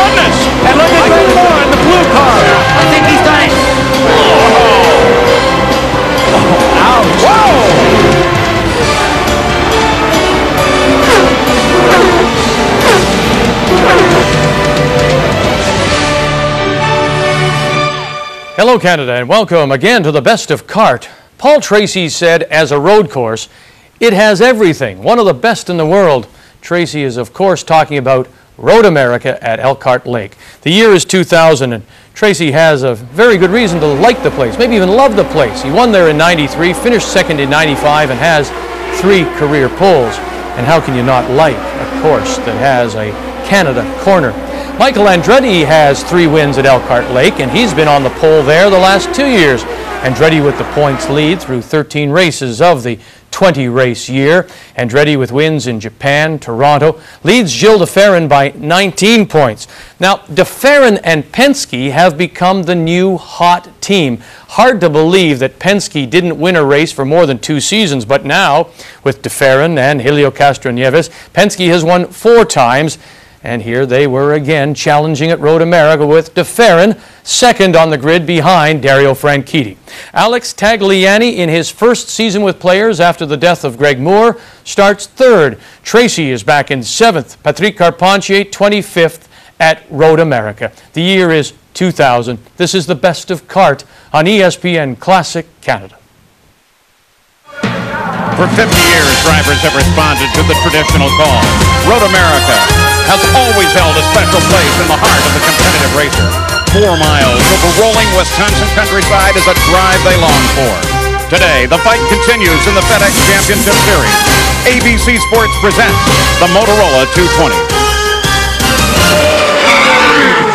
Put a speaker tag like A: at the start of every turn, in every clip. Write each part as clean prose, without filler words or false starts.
A: goodness!
B: And look at Greg Moore in the blue car.
C: I think he's done it.
B: Ouch.
A: Whoa!
D: Hello, Canada, and welcome again to the Best of Kart. Paul Tracy said, as a road course, it has everything, one of the best in the world. Tracy is, of course, talking about Road America at Elkhart Lake. The year is 2000, and Tracy has a very good reason to like the place, maybe even love the place. He won there in '93, finished second in '95, and has 3 career poles. And how can you not like a course that has a Canada corner? Michael Andretti has 3 wins at Elkhart Lake, and he's been on the pole there the last 2 years. Andretti with the points lead through 13 races of the 20-race year. Andretti with wins in Japan, Toronto, leads Gilles de Ferran by 19 points. Now, de Ferran and Penske have become the new hot team. Hard to believe that Penske didn't win a race for more than 2 seasons, but now, with de Ferran and Helio Castroneves, Penske has won 4 times. And here they were again challenging at Road America with de Ferran second on the grid behind Dario Franchitti. Alex Tagliani, in his first season with players after the death of Greg Moore, starts 3rd. Tracy is back in 7th. Patrick Carpentier 25th at Road America. The year is 2000. This is the Best of Kart on ESPN Classic Canada.
A: For 50 years, drivers have responded to the traditional call. Road America has always held a special place in the heart of the competitive racer. 4 miles over rolling Wisconsin countryside is a drive they long for. Today, the fight continues in the FedEx Championship Series. ABC Sports presents the Motorola 220.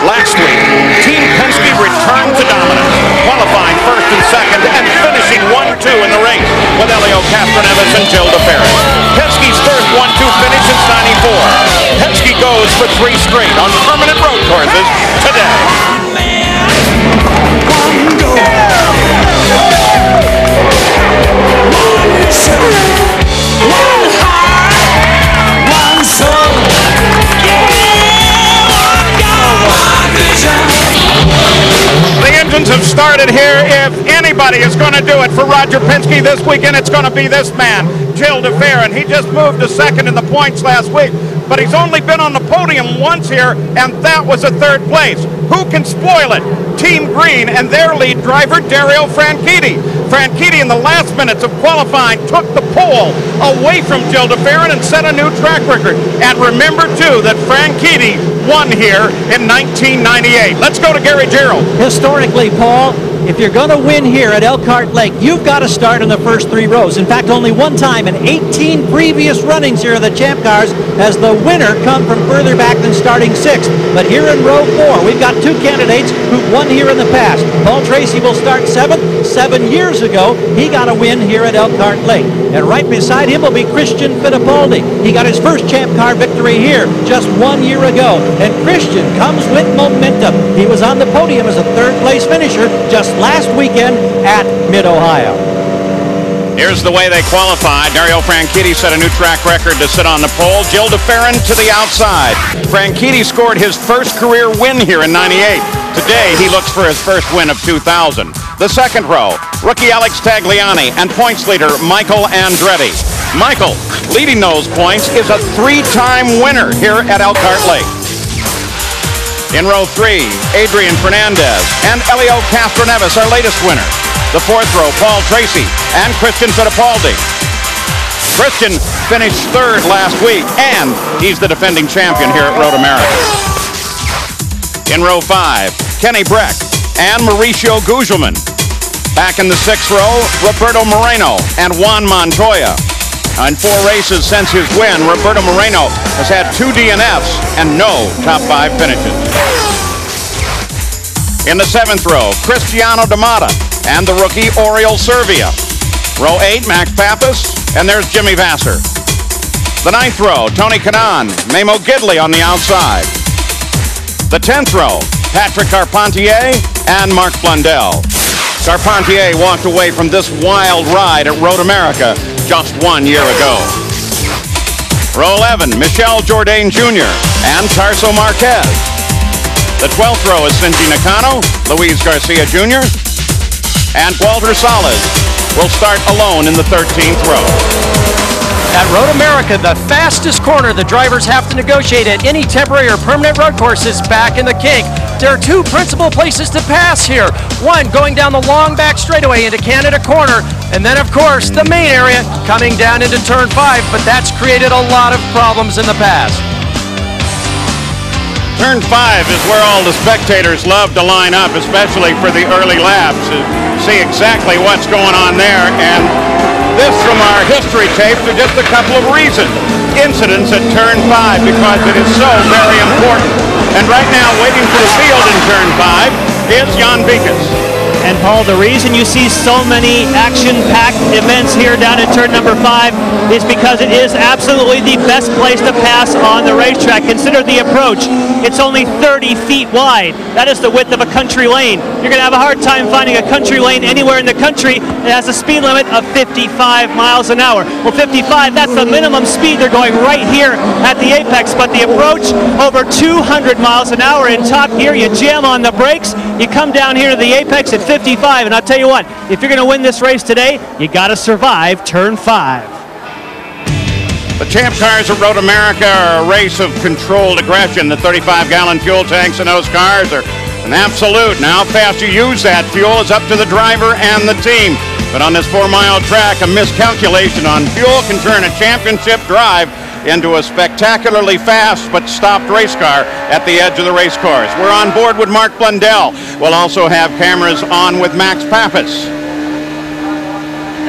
A: Last week, Team Penske returned to dominance, qualifying first and second and finishing 1-2 in the race with Helio Castroneves and Gilles de Ferran. Penske's first 1-2 finish since '94. Penske goes for 3 straight on permanent road courses today. The engines have started here. If anybody is going to do it for Roger Penske this weekend, it's going to be this man, Gilles de Ferran. He just moved to second in the points last week, but he's only been on the podium once here, and that was a 3rd place. Who can spoil it? Team Green and their lead driver, Dario Franchitti. Franchitti, in the last minutes of qualifying, took the pole away from Gilles de Ferran and set a new track record. And remember, too, that Franchitti won here in 1998. Let's go to Gary Gerald.
B: Historically, Paul, if you're going to win here at Elkhart Lake, you've got to start in the first 3 rows. In fact, only one time in 18 previous runnings here of the Champ Cars has the winner come from further back than starting 6th. But here in row 4, we've got 2 candidates who've won here in the past. Paul Tracy will start 7th. 7 years ago, he got a win here at Elkhart Lake. And right beside him will be Christian Fittipaldi. He got his first Champ Car victory here just 1 year ago. And Christian comes with momentum. He was on the podium as a 3rd place finisher just last weekend at Mid-Ohio.
A: Here's the way they qualified. Dario Franchitti set a new track record to sit on the pole. Gilles de Ferran to the outside. Franchitti scored his first career win here in '98. Today, he looks for his first win of 2000. The 2nd row, rookie Alex Tagliani and points leader Michael Andretti. Michael, leading those points, is a 3-time winner here at Elkhart Lake. In row 3, Adrian Fernandez and Helio Castroneves, our latest winner. The 4th row, Paul Tracy and Christian Fittipaldi. Christian finished 3rd last week, and he's the defending champion here at Road America. In row 5, Kenny Breck and Mauricio Gugelmin. Back in the 6th row, Roberto Moreno and Juan Montoya. In 4 races since his win, Roberto Moreno has had 2 DNFs and no top 5 finishes. In the 7th row, Cristiano D'Amata and the rookie Oriol Servia. Row 8, Mack Pappas, and there's Jimmy Vasser. The 9th row, Tony Kanaan, Memo Gidley on the outside. The 10th row, Patrick Carpentier and Mark Blundell. Carpentier walked away from this wild ride at Road America just 1 year ago. Row 11, Michel Jourdain Jr. and Tarso Marquez. The 12th row is Cindy Nakano, Luis Garcia Jr., and Walter Salas will start alone in the 13th row.
C: At Road America, the fastest corner the drivers have to negotiate at any temporary or permanent road course is back in the kink. There are two principal places to pass here. One, going down the long back straightaway into Canada Corner, and then, of course, the main area coming down into Turn 5, but that's created a lot of problems in the past.
A: Turn 5 is where all the spectators love to line up, especially for the early laps, to see exactly what's going on there. And this from our history tapes are just a couple of recent incidents at Turn 5 because it is so very important. And right now, waiting for the field in Turn 5 is Jan Vikas.
E: And Paul, the reason you see so many action-packed events here down at turn number 5 is because it is absolutely the best place to pass on the racetrack. Consider the approach. It's only 30 feet wide. That is the width of a country lane. You're going to have a hard time finding a country lane anywhere in the country that has a speed limit of 55 miles an hour. Well, 55, that's the minimum speed. They're going right here at the apex, but the approach over 200 miles an hour in top gear. You jam on the brakes, you come down here to the apex at 55, and I'll tell you what, if you're going to win this race today, you got to survive turn 5.
A: The Champ Cars at Road America are a race of controlled aggression. The 35-gallon fuel tanks in those cars are an absolute. And how fast you use that fuel is up to the driver and the team. But on this 4-mile track, a miscalculation on fuel can turn a championship drive into a spectacularly fast but stopped race car at the edge of the race course. We're on board with Mark Blundell. We'll also have cameras on with Max Pappas.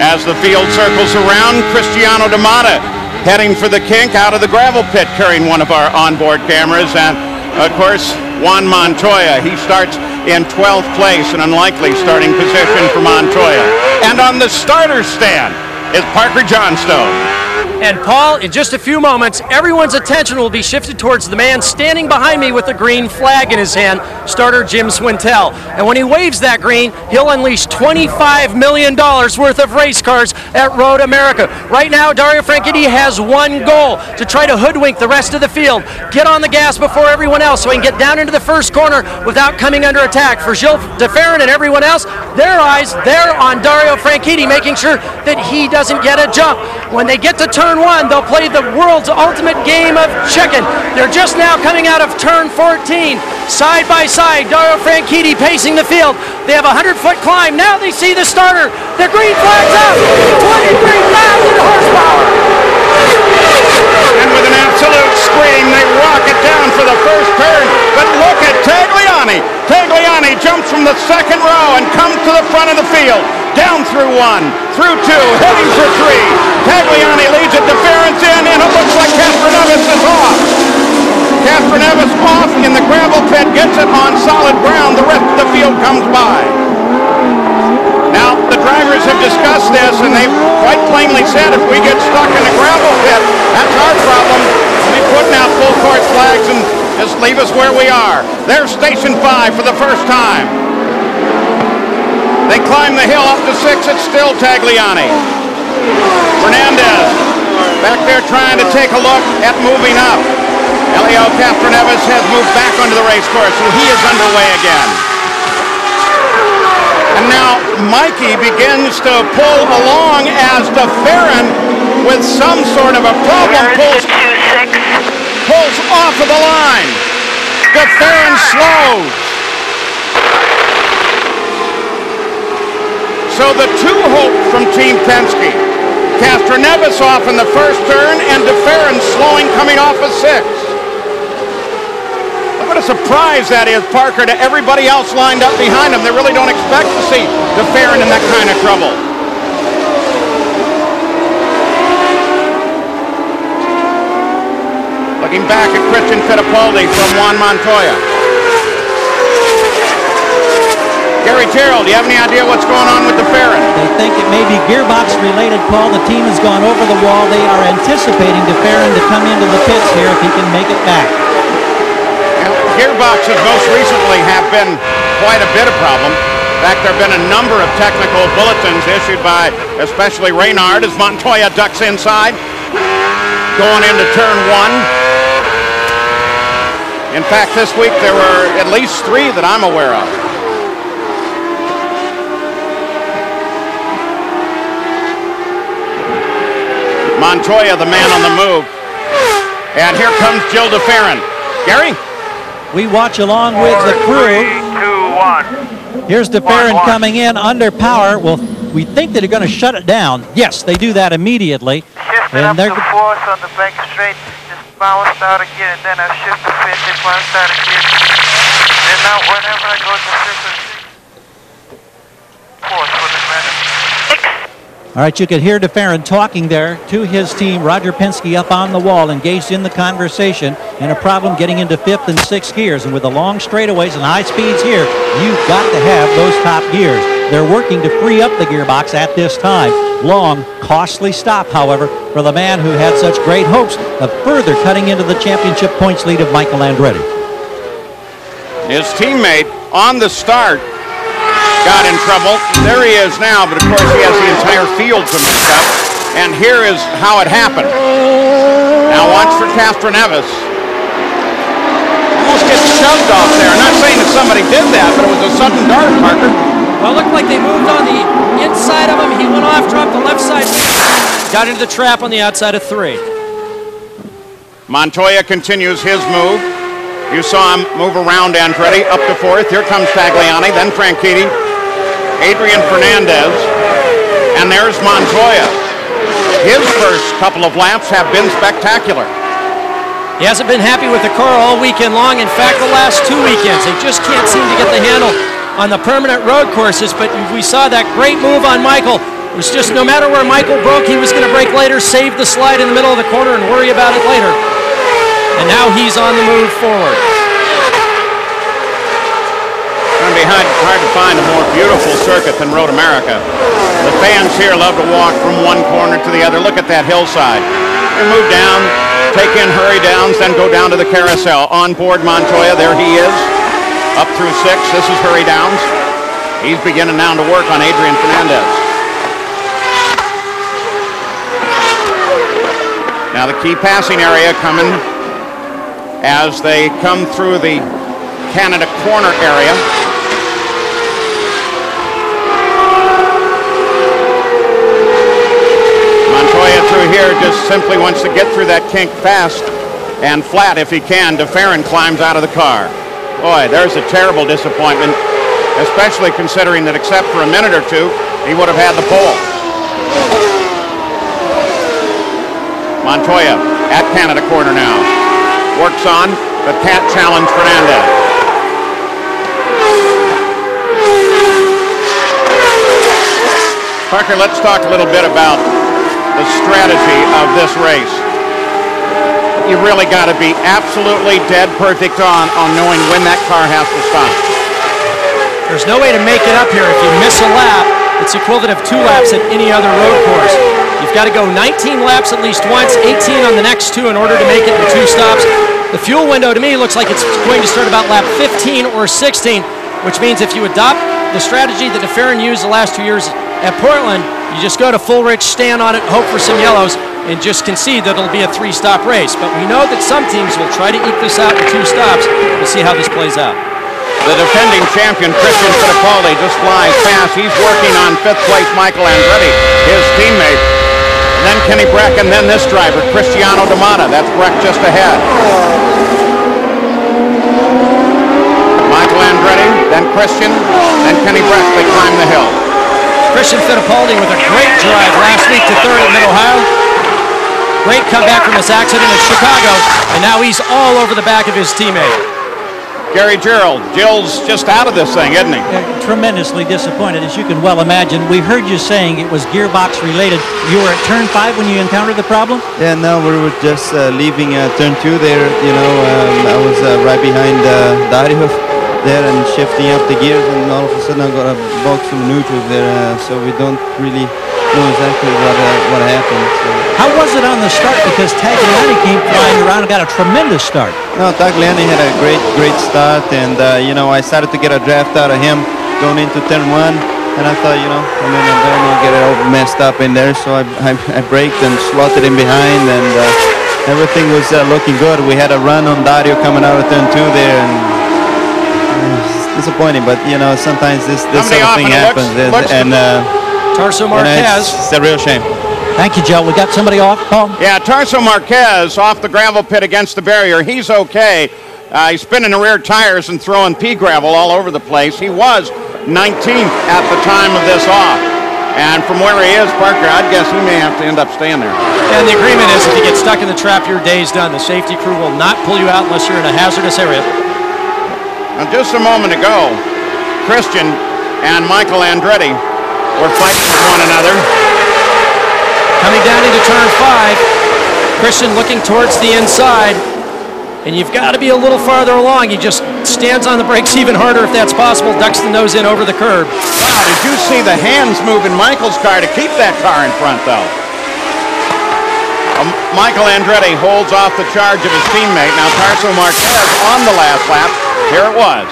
A: As the field circles around, Cristiano D'Amata heading for the kink out of the gravel pit, carrying one of our onboard cameras. And of course, Juan Montoya, he starts in 12th place, an unlikely starting position for Montoya. And on the starter stand is Parker Johnstone.
C: And Paul, in just a few moments, everyone's attention will be shifted towards the man standing behind me with the green flag in his hand, starter Jim Swintel. And when he waves that green, he'll unleash $25 million worth of race cars at Road America. Right now, Dario Franchitti has one goal, to try to hoodwink the rest of the field, get on the gas before everyone else so he can get down into the first corner without coming under attack. For Gilles DeFerrin and everyone else, their eyes, they're on Dario Franchitti, making sure that he doesn't get a jump. When they get to turn 1, they'll play the world's ultimate game of chicken. They're just now coming out of turn 14. Side by side, Dario Franchitti pacing the field. They have a 100-foot climb. Now they see the starter. The green flag's up. 23,000 horsepower.
A: And with an absolute scream, they rocket down for the first turn. But look at Tagliani. Tagliani jumps from the second row and comes to the front of the field. Down through 1, through 2, heading for 3. Tagliani leads it, DeFerrin's in, and it looks like Fernandez is off. Fernandez off in the gravel pit, gets it on solid ground. The rest of the field comes by. Now, the drivers have discussed this, and they quite plainly said if we get stuck in a gravel pit, that's our problem. We'll be putting out full course flags and just leave us where we are. There's Station 5 for the first time. They climb the hill up to 6. It's still Tagliani. Fernandez back there trying to take a look at moving up. Elio Castroneves has moved back onto the race course, and he is underway again. And now Mikey begins to pull along as DeFerrin, with some sort of a problem, pulls off of the line. DeFerrin slows. So the two hopes from Team Penske, Castroneves off in the first turn and DeFerrin slowing coming off of 6. Look what a surprise that is, Parker, to everybody else lined up behind him. They really don't expect to see DeFerrin in that kind of trouble. Looking back at Christian Fittipaldi from Juan Montoya. Gary Terrell, do you have any idea what's going on with DeFerrin?
B: They think it may be gearbox related, Paul. The team has gone over the wall. They are anticipating DeFerrin to come into the pits here if he can make it back.
A: Now, gearboxes most recently have been quite a bit of problem. In fact, there have been a number of technical bulletins issued by especially Reynard as Montoya ducks inside. Going into turn 1. In fact, this week there were at least 3 that I'm aware of. Montoya, the man on the move. And here comes Jill DeFerrin. Gary?
B: We watch along with the crew.
F: 3, 2, 1.
B: Here's DeFerrin coming in under power. Well, we think that they're going to shut it down. Yes, they do that immediately.
F: Shifting up the force on the back straight. Just bounced out again. Then I shift the fit. It bounced out again. And now whenever I go to force for the minute.
B: All right, you can hear DeFerrin talking there to his team. Roger Penske up on the wall, engaged in the conversation, and a problem getting into 5th and 6th gears. And with the long straightaways and high speeds here, you've got to have those top gears. They're working to free up the gearbox at this time. Long, costly stop, however, for the man who had such great hopes of further cutting into the championship points lead of Michael Andretti.
A: His teammate on the start got in trouble. There he is now, but of course he has the entire field to mix up. And here is how it happened. Now watch for Fernandez. Almost gets shoved off there. I'm not saying that somebody did that, but it was a sudden dart, Parker.
C: Well, it looked like they moved on the inside of him. He went off, dropped the left side. Got into the trap on the outside of 3.
A: Montoya continues his move. You saw him move around Andretti up to 4th. Here comes Tagliani, then Franchitti. Adrian Fernandez, and there's Montoya. His first couple of laps have been spectacular.
C: He hasn't been happy with the car all weekend long. In fact, the last 2 weekends, they just can't seem to get the handle on the permanent road courses, but we saw that great move on Michael. It was just no matter where Michael broke, he was going to break later, save the slide in the middle of the corner, and worry about it later. And now he's on the move forward.
A: It's going to be hard to find a more beautiful circuit than Road America. The fans here love to walk from one corner to the other. Look at that hillside. They move down, take in hurry downs, then go down to the carousel. On board Montoya, there he is. Up through 6, this is hurry downs. He's beginning now to work on Adrian Fernandez. Now the key passing area coming as they come through the Canada corner area. Montoya through here just simply wants to get through that kink fast and flat if he can. DeFerrin climbs out of the car. Boy, there's a terrible disappointment, especially considering that except for a minute or 2, he would have had the pole. Montoya at Canada corner now. Works on, but can't challenge Fernandez. Parker, let's talk a little bit about the strategy of this race. You really got to be absolutely dead perfect on knowing when that car has to stop.
C: There's no way to make it up here. If you miss a lap, it's equivalent of 2 laps at any other road course. You've got to go 19 laps at least once, 18 on the next 2 in order to make it in 2 stops. The fuel window to me looks like it's going to start about lap 15 or 16, which means if you adopt the strategy that DeFerrin used the last 2 years at Portland, you just go to full rich, stand on it, hope for some yellows, and just concede that it'll be a 3-stop race. But we know that some teams will try to eke this out in 2 stops. We'll see how this plays out.
A: The defending champion, Christian Fittipaldi, just flies past. He's working on 5th place Michael Andretti, his teammate. And then Kenny Breck, and then this driver, Cristiano D'Amata. That's Breck just ahead. Michael Andretti, then Christian, then Kenny Breck. They climb the hill.
C: Christian Fittipaldi with a great drive last week to 3rd at Mid-Ohio. Great comeback from his accident in Chicago, and now he's all over the back of his teammate.
A: Gary Gerald, Jill's just out of this thing, isn't he?
B: Tremendously disappointed, as you can well imagine. We heard you saying it was gearbox related. You were at turn 5 when you encountered the problem?
G: Yeah, no, we were just leaving turn 2 there. You know, I was right behind Dario there and shifting up the gears, and all of a sudden I got a box from neutral there, so we don't really know exactly what happened. So.
B: How was it on the start? Because Tagliani came flying around and got a tremendous start.
G: No, Tagliani had a great start, and you know, I started to get a draft out of him going into turn 1, and I thought, you know, I mean, I'm going to get it all messed up in there, so I braked and slotted in behind, and everything was looking good. We had a run on Dario coming out of turn 2 there, and it's disappointing. But you know, sometimes this sort of thing happens,
C: Tarso Marquez.
G: It's a real shame.
B: Thank you, Joe. We got somebody off, Paul?
A: Yeah, Tarso Marquez off the gravel pit against the barrier. He's okay. He's spinning the rear tires and throwing pea gravel all over the place. He was 19th at the time of this off. And from where he is, Parker, I'd guess he may have to end up staying there.
C: And the agreement is if you get stuck in the trap, your day's done. The safety crew will not pull you out unless you're in a hazardous area.
A: Now, just a moment ago, Christian and Michael Andretti were fighting with one another.
C: Coming down into turn 5, Christian looking towards the inside. And you've got to be a little farther along. He just stands on the brakes even harder if that's possible, ducks the nose in over the curb.
A: Wow, did you see the hands move in Michael's car to keep that car in front, though? Michael Andretti holds off the charge of his teammate. Now Tarso Marquez on the last lap. Here it was.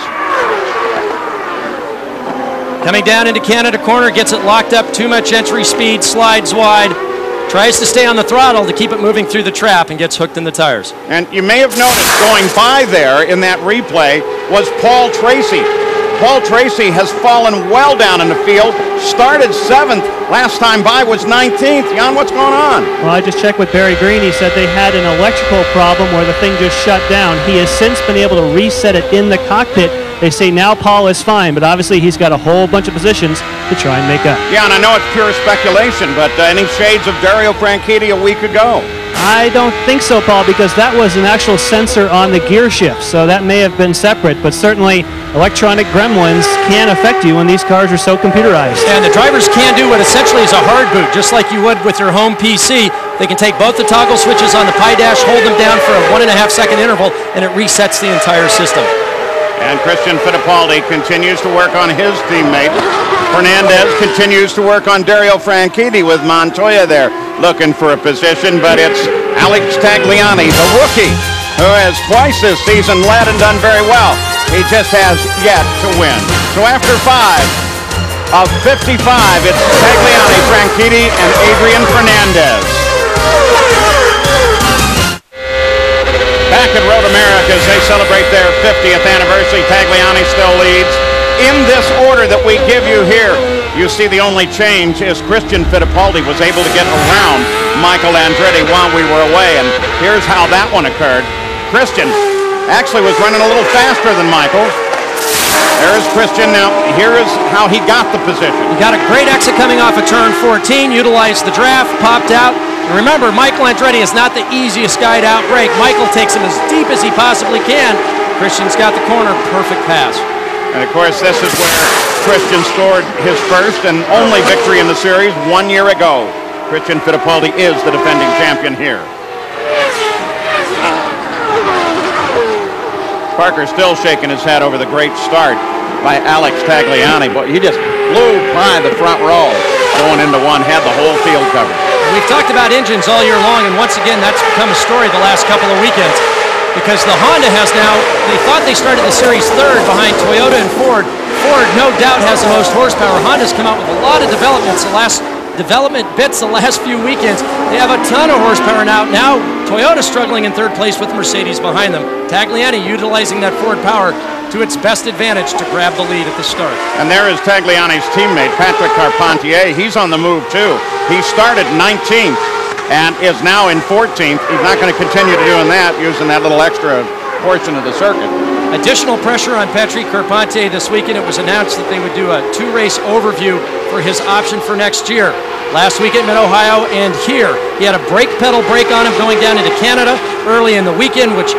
C: Coming down into Canada corner, gets it locked up, too much entry speed, slides wide. Tries to stay on the throttle to keep it moving through the trap and gets hooked in the tires.
A: And you may have noticed going by there in that replay was Paul Tracy. Paul Tracy has fallen well down in the field, started 7th, last time by was 19th. Jan, what's going on?
E: Well, I just checked with Barry Green. He said they had an electrical problem where the thing just shut down. He has since been able to reset it in the cockpit. They say now Paul is fine, but obviously he's got a whole bunch of positions to try and make up.
A: Yeah, and I know it's pure speculation, but any shades of Dario Franchitti a week ago?
E: I don't think so, Paul, because that was an actual sensor on the gear shift, so that may have been separate, but certainly electronic gremlins can affect you when these cars are so computerized.
C: And the drivers can do what essentially is a hard boot, just like you would with your home PC. They can take both the toggle switches on the Pi Dash, hold them down for a 1.5 second interval, and it resets the entire system.
A: And Christian Fittipaldi continues to work on his teammate. Fernandez continues to work on Dario Franchitti with Montoya there looking for a position, but it's Alex Tagliani, the rookie, who has twice this season led and done very well. He just has yet to win. So after 5 of 55, it's Tagliani, Franchitti, and Adrian Fernandez. Back at Road America as they celebrate their 50th anniversary, Tagliani still leads. In this order that we give you here, you see the only change is Christian Fittipaldi was able to get around Michael Andretti while we were away, and here's how that one occurred. Christian actually was running a little faster than Michael. There's Christian. Now, here is how he got the position.
C: He got a great exit coming off of turn 14, utilized the draft, popped out. And remember, Michael Andretti is not the easiest guy to outbrake. Michael takes him as deep as he possibly can. Christian's got the corner, perfect pass.
A: And of course, this is where Christian scored his first and only victory in the series 1 year ago. Christian Fittipaldi is the defending champion here. Parker still shaking his head over the great start by Alex Tagliani, but he just blew by the front row going into one, had the whole field covered.
C: We've talked about engines all year long, and once again, that's become a story the last couple of weekends because the Honda has now, they thought they started the series third behind Toyota and Ford. Ford, no doubt, has the most horsepower. Honda's come out with a lot of development bits the last few weekends. They have a ton of horsepower now. Now, Toyota's struggling in third place with Mercedes behind them. Tagliani utilizing that Ford power to its best advantage to grab the lead at the start.
A: And there is Tagliani's teammate, Patrick Carpentier. He's on the move, too. He started 19th and is now in 14th. He's not going to continue to doing that, using that little extra portion of the circuit.
C: Additional pressure on Patrick Carpentier this weekend. It was announced that they would do a 2-race overview for his option for next year. Last week at Mid-Ohio and here. He had a brake pedal brake on him going down into Canada early in the weekend, which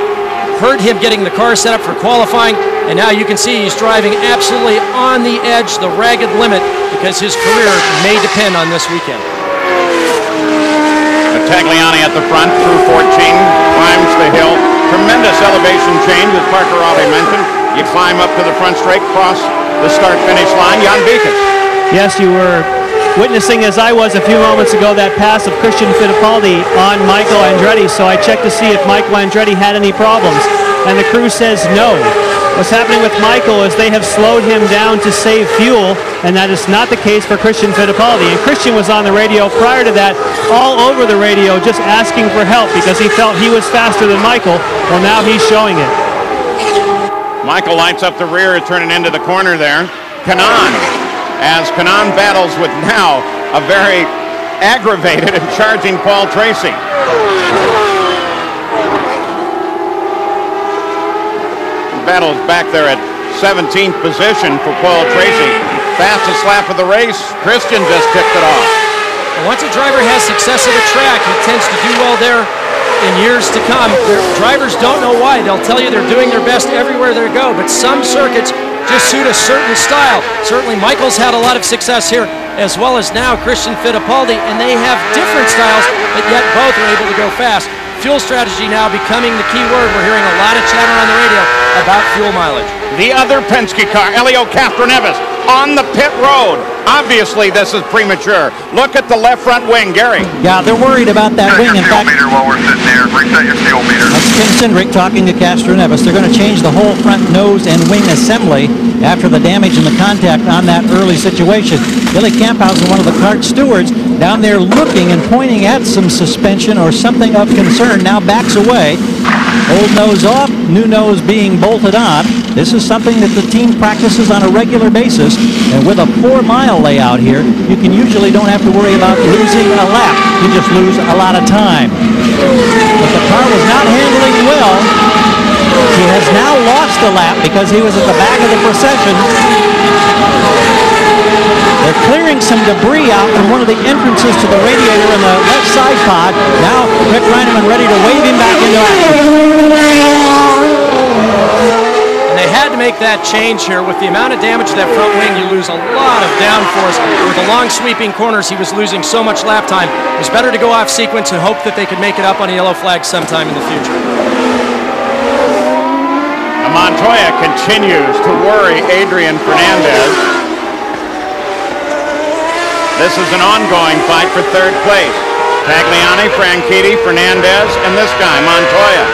C: hurt him getting the car set up for qualifying. And now you can see he's driving absolutely on the edge, the ragged limit, because his career may depend on this weekend.
A: Tagliani at the front through 14, climbs the hill. Tremendous elevation change, as Parker already mentioned. You climb up to the front straight, cross the start-finish line. Jan Beekes.
E: Yes, you were witnessing, as I was a few moments ago, that pass of Christian Fittipaldi on Michael Andretti. So I checked to see if Michael Andretti had any problems, and the crew says no. What's happening with Michael is they have slowed him down to save fuel, and that is not the case for Christian Fittipaldi. And Christian was on the radio prior to that, all over the radio, just asking for help because he felt he was faster than Michael. Well, now he's showing it.
A: Michael lights up the rear, turning into the corner there. Kanaan, as Kanaan battles with now a very aggravated and charging Paul Tracy. Battles back there at 17th position for Paul Tracy. Fastest lap of the race, Christian just kicked it off.
C: Once a driver has success at a track, he tends to do well there in years to come. Drivers don't know why. They'll tell you they're doing their best everywhere they go, but some circuits just suit a certain style. Certainly Michael's had a lot of success here, as well as now Christian Fittipaldi, and they have different styles, but yet both are able to go fast. Fuel strategy now becoming the key word. We're hearing a lot of chatter on the radio about fuel mileage.
A: The other Penske car, Elio Castroneves, on the pit road. Obviously, this is premature. Look at the left front wing, Gary.
B: Yeah, they're worried about that wing. In fact,
H: meter while we're sitting there. Reset your fuel meter.
B: that's Tim Cindric talking to Castroneves. They're going to change the whole front nose and wing assembly after the damage and the contact on that early situation. Billy Camphausen, one of the kart stewards, down there looking and pointing at some suspension or something of concern, now backs away. Old nose off, new nose being bolted on. This is something that the team practices on a regular basis, and with a 4-mile layout here, you can usually don't have to worry about losing a lap. You just lose a lot of time. But the car was not handling well. He has now lost a lap because he was at the back of the procession. They're clearing some debris out from one of the entrances to the radiator in the left side pod. Now Rick Reineman ready to wave him back into action.
C: And they had to make that change here. With the amount of damage to that front wing, you lose a lot of downforce. With the long sweeping corners, he was losing so much lap time. It was better to go off sequence and hope that they could make it up on a yellow flag sometime in the future.
A: Montoya continues to worry Adrian Fernandez. This is an ongoing fight for third place. Tagliani, Franchitti, Fernandez, and this guy, Montoya.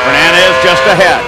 A: Fernandez just ahead.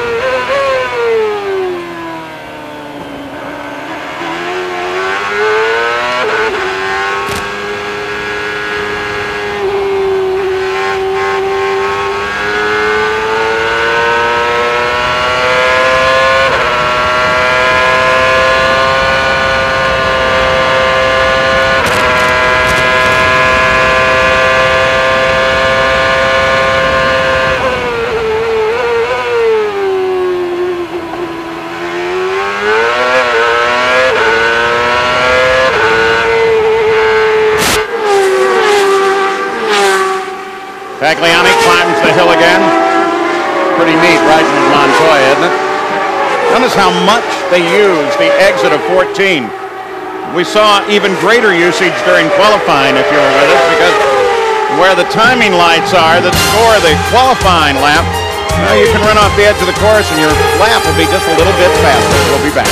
A: Tagliani climbs the hill again. Pretty neat riding with Montoya, isn't it? Notice how much they use the exit of 14. We saw even greater usage during qualifying, if you were with us, because where the timing lights are that score the qualifying lap, well, you can run off the edge of the course and your lap will be just a little bit faster. We'll be back.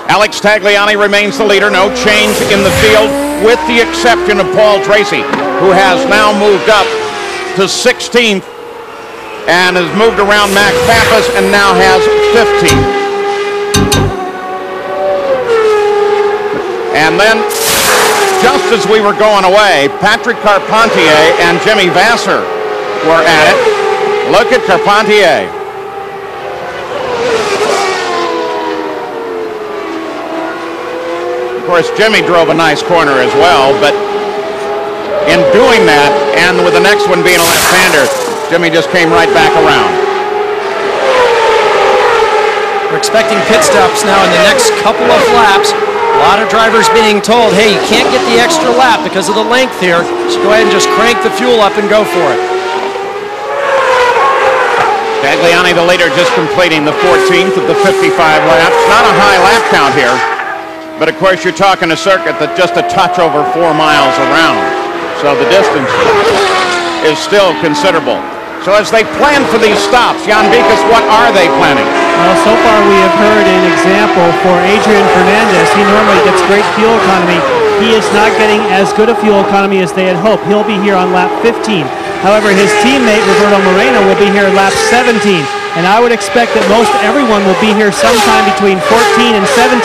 A: Alex Tagliani remains the leader. No change in the field, with the exception of Paul Tracy, who has now moved up to 16th and has moved around Mack Pappas and now has 15th. And then, just as we were going away, Patrick Carpentier and Jimmy Vasser were at it. Look at Carpentier. Of course, Jimmy drove a nice corner as well, but in doing that, and with the next one being a left-hander, Jimmy just came right back around.
C: We're expecting pit stops now in the next couple of laps. A lot of drivers being told, hey, you can't get the extra lap because of the length here, so go ahead and just crank the fuel up and go for it.
A: Tagliani, the leader, just completing the 14th of the 55 laps. Not a high lap count here. But of course, you're talking a circuit that's just a touch over 4 miles around. So the distance is still considerable. So as they plan for these stops, Jan Vikas, what are they planning?
E: Well, so far we have heard an example for Adrian Fernandez. He normally gets great fuel economy. He is not getting as good a fuel economy as they had hoped. He'll be here on lap 15. However, his teammate, Roberto Moreno, will be here lap 17. And I would expect that most everyone will be here sometime between 14 and 17.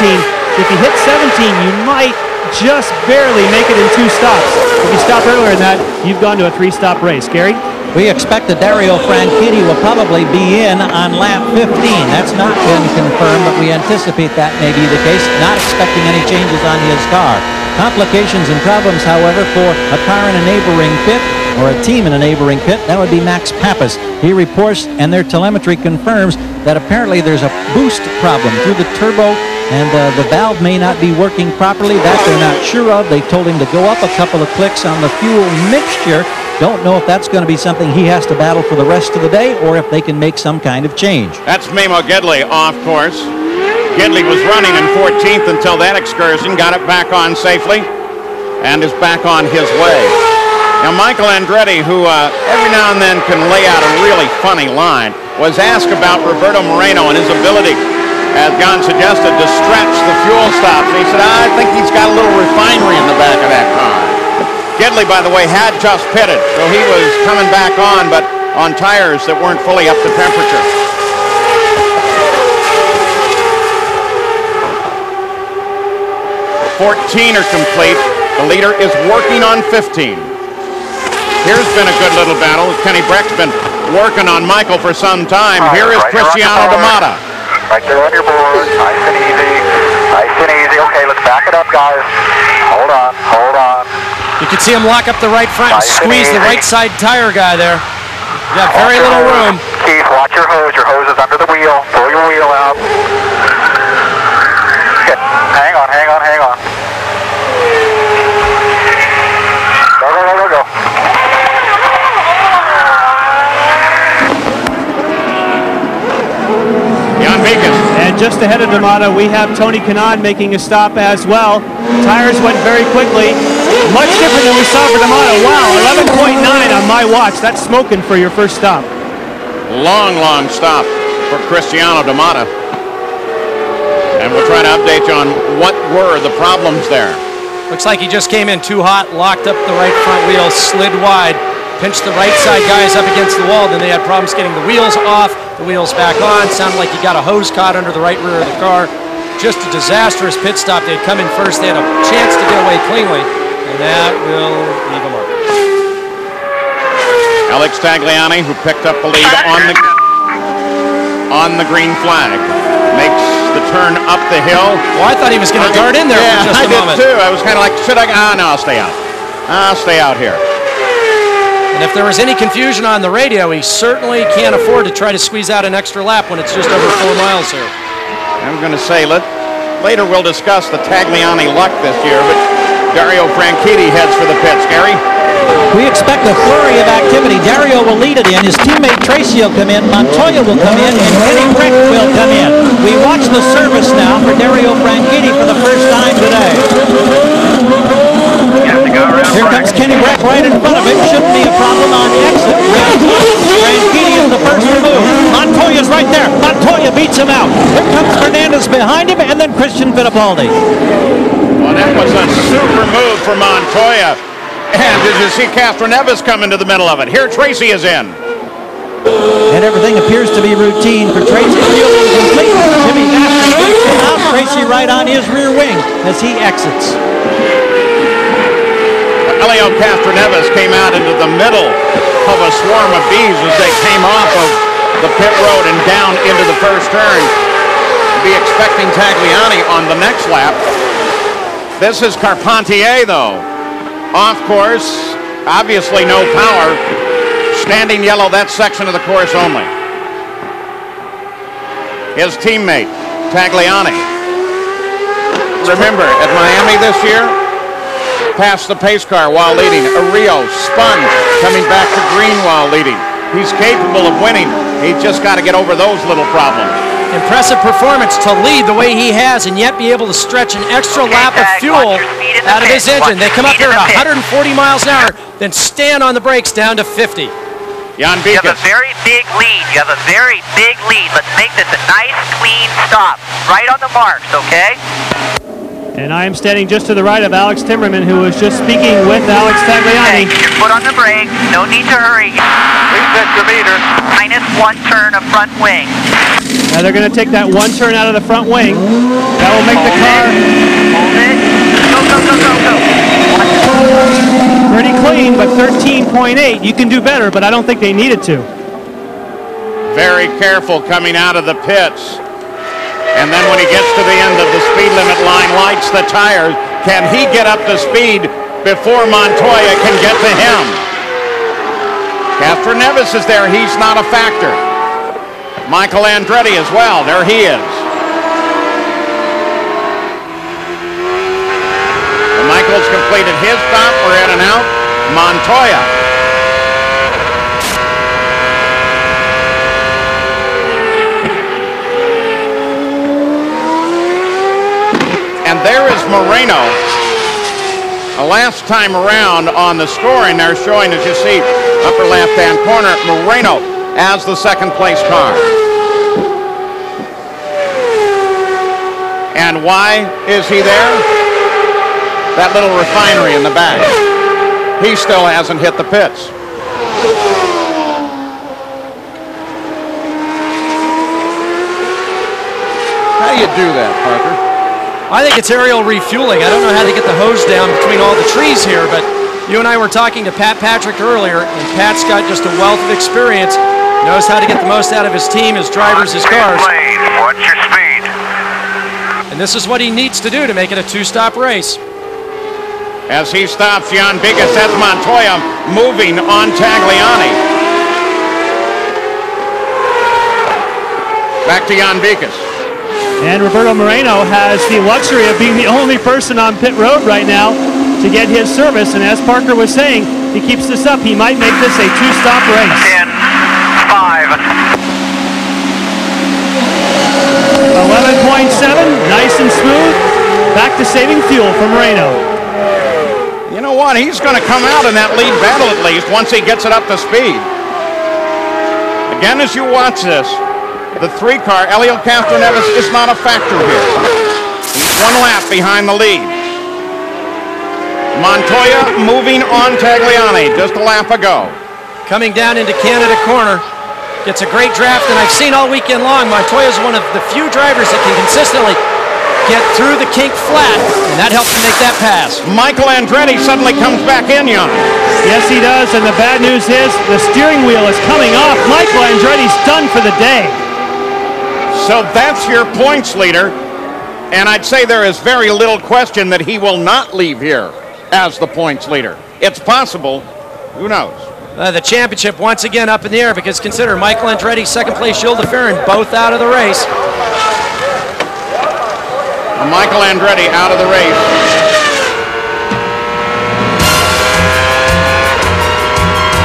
E: If you hit 17, you might just barely make it in 2 stops. If you stop earlier than that, you've gone to a 3-stop race. Gary?
B: We expect that Dario Franchitti will probably be in on lap 15. That's not been confirmed, but we anticipate that may be the case. Not expecting any changes on his car. Complications and problems, however, for a car in a neighboring pit or a team in a neighboring pit. That would be Max Pappas. He reports, and their telemetry confirms that apparently there's a boost problem through the turbo, and the valve may not be working properly. That they're not sure of. They told him to go up a couple of clicks on the fuel mixture. Don't know if that's going to be something he has to battle for the rest of the day or if they can make some kind of change.
A: That's Memo Gidley off course. Gidley was running in 14th until that excursion, got it back on safely, and is back on his way. Now, Michael Andretti, who every now and then can lay out a really funny line, was asked about Roberto Moreno and his ability, as Gon suggested, to stretch the fuel stops. And he said, I think he's got a little refinery in the back of that car. Gidley, by the way, had just pitted, so he was coming back on, but on tires that weren't fully up to temperature. 14 are complete. The leader is working on 15. Here's been a good little battle. Kenny Breck's been working on Michael for some time. Here is Cristiano D'Amata.
H: Right there on your board. Nice and easy. Nice and easy. Okay, let's back it up, guys. Hold on. Hold on.
C: You can see him lock up the right front and squeeze the right side tire guy there. You got very little room.
H: Keith, watch your hose. Your hose is under the wheel. Pull your wheel out. Okay. Hang on, hang on, hang on. Go, go, go, go, go.
E: And just ahead of D'Amata, we have Tony Kanaan making a stop as well. Tires went very quickly. Much different than we saw for D'Amata. Wow, 11.9 on my watch. That's smoking for your first stop.
A: Long, long stop for Cristiano D'Amata. And we'll try to update you on what were the problems there.
C: Looks like he just came in too hot, locked up the right front wheel, slid wide, pinched the right side guys up against the wall. Then they had problems getting the wheels off, the wheels back on. Sounded like he got a hose caught under the right rear of the car. Just a disastrous pit stop. They'd come in first. They had a chance to get away cleanly, and that will leave a mark.
A: Alex Tagliani, who picked up the lead on the green flag, makes the turn up the hill.
C: Well, I thought he was going to dart in there for just a moment.
A: I did too. I was kind of like, should I? No, I'll stay out. I'll stay out here.
C: And if there was any confusion on the radio, he certainly can't afford to try to squeeze out an extra lap when it's just over 4 miles here.
A: I'm going to say, later we'll discuss the Tagliani luck this year, but Dario Franchitti heads for the pits. Gary?
B: We expect a flurry of activity. Dario will lead it in. His teammate Tracy will come in. Montoya will come in, and Kenny Breck will come in. We watch the service now for Dario Franchitti for the first time today. Here comes Kenny Breck right in front of him. Shouldn't be a problem on exit. Franchitti is the first to move. Montoya's right there. Montoya beats him out. Here comes Fernandez behind him, and then Christian Fittipaldi.
A: Well, that was a super move for Montoya. And did you see Castroneves come into the middle of it? Here Tracy is in.
B: And everything appears to be routine for Tracy. Field incomplete. Jimmy Masters beats him out. Tracy right on his rear wing as he exits.
A: Elio Castroneves came out into the middle of a swarm of bees as they came off of the pit road and down into the first turn. Be expecting Tagliani on the next lap. This is Carpentier, though. Off course, obviously no power. Standing yellow, that section of the course only. His teammate, Tagliani. Remember, at Miami this year, passed the pace car while leading. A Rio spun, coming back to green while leading. He's capable of winning. He's just got to get over those little problems.
C: Impressive performance to lead the way he has and yet be able to stretch an extra lap of fuel out of his engine. They come up here at 140 miles an hour, then stand on the brakes down to 50.
A: Jan
H: You have
A: Beekes.
H: a very big lead. You have a very big lead. Let's make this a nice, clean stop. Right on the marks, okay?
E: And I am standing just to the right of Alex Timmerman, who was just speaking with Alex Tagliani.
H: Okay, keep your foot on the brake. No need to hurry. Reset your meter. -1 turn of front wing.
E: Now they're going to take that one turn out of the front wing. That will make the car
H: Hold it. Go, go, go, go, go.
E: pretty clean, but 13.8. You can do better, but I don't think they needed to.
A: Very careful coming out of the pits. And then when he gets to the end of the speed limit line, lights the tires. Can he get up to speed before Montoya can get to him? Fernandez is there. He's not a factor. Michael Andretti as well. There he is. And Michael's completed his stop. We're in and out. Montoya. And there is Moreno. The last time around on the scoring, they're showing, as you see, upper left-hand corner, Moreno as the second place car. And why is he there? That little refinery in the back. He still hasn't hit the pits. How do you do that, Parker?
C: I think it's aerial refueling. I don't know how to get the hose down between all the trees here, but you and I were talking to Pat Patrick earlier, and Pat's got just a wealth of experience, knows how to get the most out of his team, his drivers, his cars.
H: Watch your speed.
C: And this is what he needs to do to make it a two-stop race.
A: As he stops, Jan Beekes, that's Montoya moving on Tagliani. Back to Jan Beekes.
E: And Roberto Moreno has the luxury of being the only person on pit road right now to get his service. And as Parker was saying, if he keeps this up, he might make this a two-stop race.
H: 10, 5.
E: 11.7, nice and smooth. Back to saving fuel for Moreno.
A: You know what? He's going to come out in that lead battle at least once he gets it up to speed. Again, as you watch this, the three-car, Elio Castroneves, is not a factor here. He's one lap behind the lead. Montoya moving on Tagliani just a lap ago.
C: Coming down into Canada corner, gets a great draft, and I've seen all weekend long, Montoya's one of the few drivers that can consistently get through the kink flat, and that helps him make that pass.
A: Michael Andretti suddenly comes back in, Jan.
E: Yes, he does, and the bad news is the steering wheel is coming off. Michael Andretti's done for the day.
A: So that's your points leader, and I'd say there is very little question that he will not leave here as the points leader. It's possible. Who knows?
C: The championship once again up in the air, because consider Michael Andretti, second place, Gilles de Ferran, both out of the race.
A: Michael Andretti out of the race.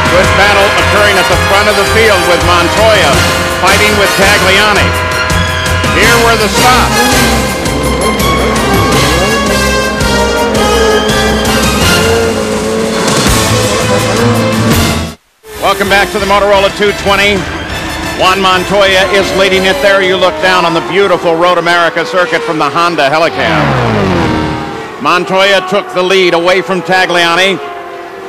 A: Good battle occurring at the front of the field with Montoya fighting with Tagliani. Here were the stops. Welcome back to the Motorola 220. Juan Montoya is leading it there. You look down on the beautiful Road America circuit from the Honda Helicab. Montoya took the lead away from Tagliani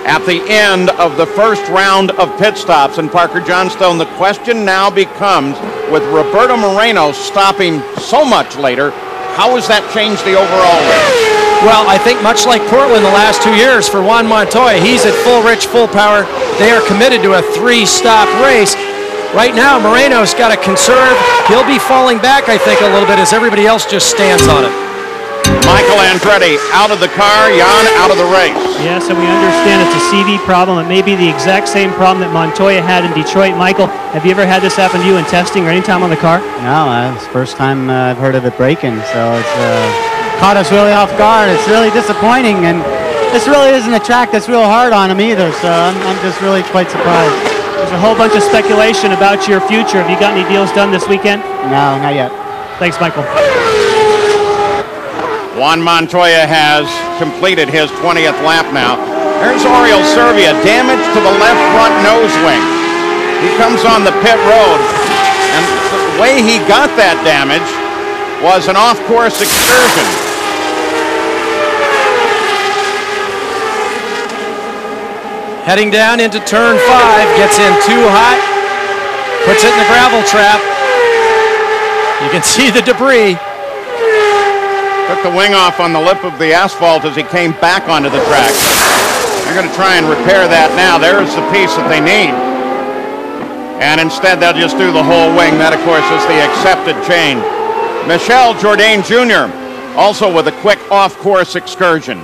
A: at the end of the first round of pit stops. And Parker Johnstone, the question now becomes, with Roberto Moreno stopping so much later, how has that changed the overall race?
C: Well, I think much like Portland the last 2 years for Juan Montoya, he's at full rich, full power. They are committed to a three-stop race. Right now, Moreno's got to conserve. He'll be falling back, I think, a little bit as everybody else just stands on it.
A: Michael Andretti out of the car, Jan out of the race.
E: Yes, and we understand it's a CV problem. It may be the exact same problem that Montoya had in Detroit. Michael, have you ever had this happen to you in testing or any time on the car?
I: No, it's the first time I've heard of it breaking, so it's caught us really off guard. It's really disappointing, and this really isn't a track that's real hard on him either, so I'm just really quite surprised.
E: There's a whole bunch of speculation about your future. Have you got any deals done this weekend?
I: No, not yet.
E: Thanks, Michael.
A: Juan Montoya has completed his 20th lap now. There's Oriol Servia, damage to the left front nose wing. He comes on the pit road, and the way he got that damage was an off-course excursion.
C: Heading down into turn 5, gets in too hot, puts it in the gravel trap. You can see the debris.
A: Took the wing off on the lip of the asphalt as he came back onto the track. They're going to try and repair that now. There's the piece that they need. And instead they'll just do the whole wing. That, of course, is the accepted chain. Michel Jourdain Jr. also with a quick off-course excursion.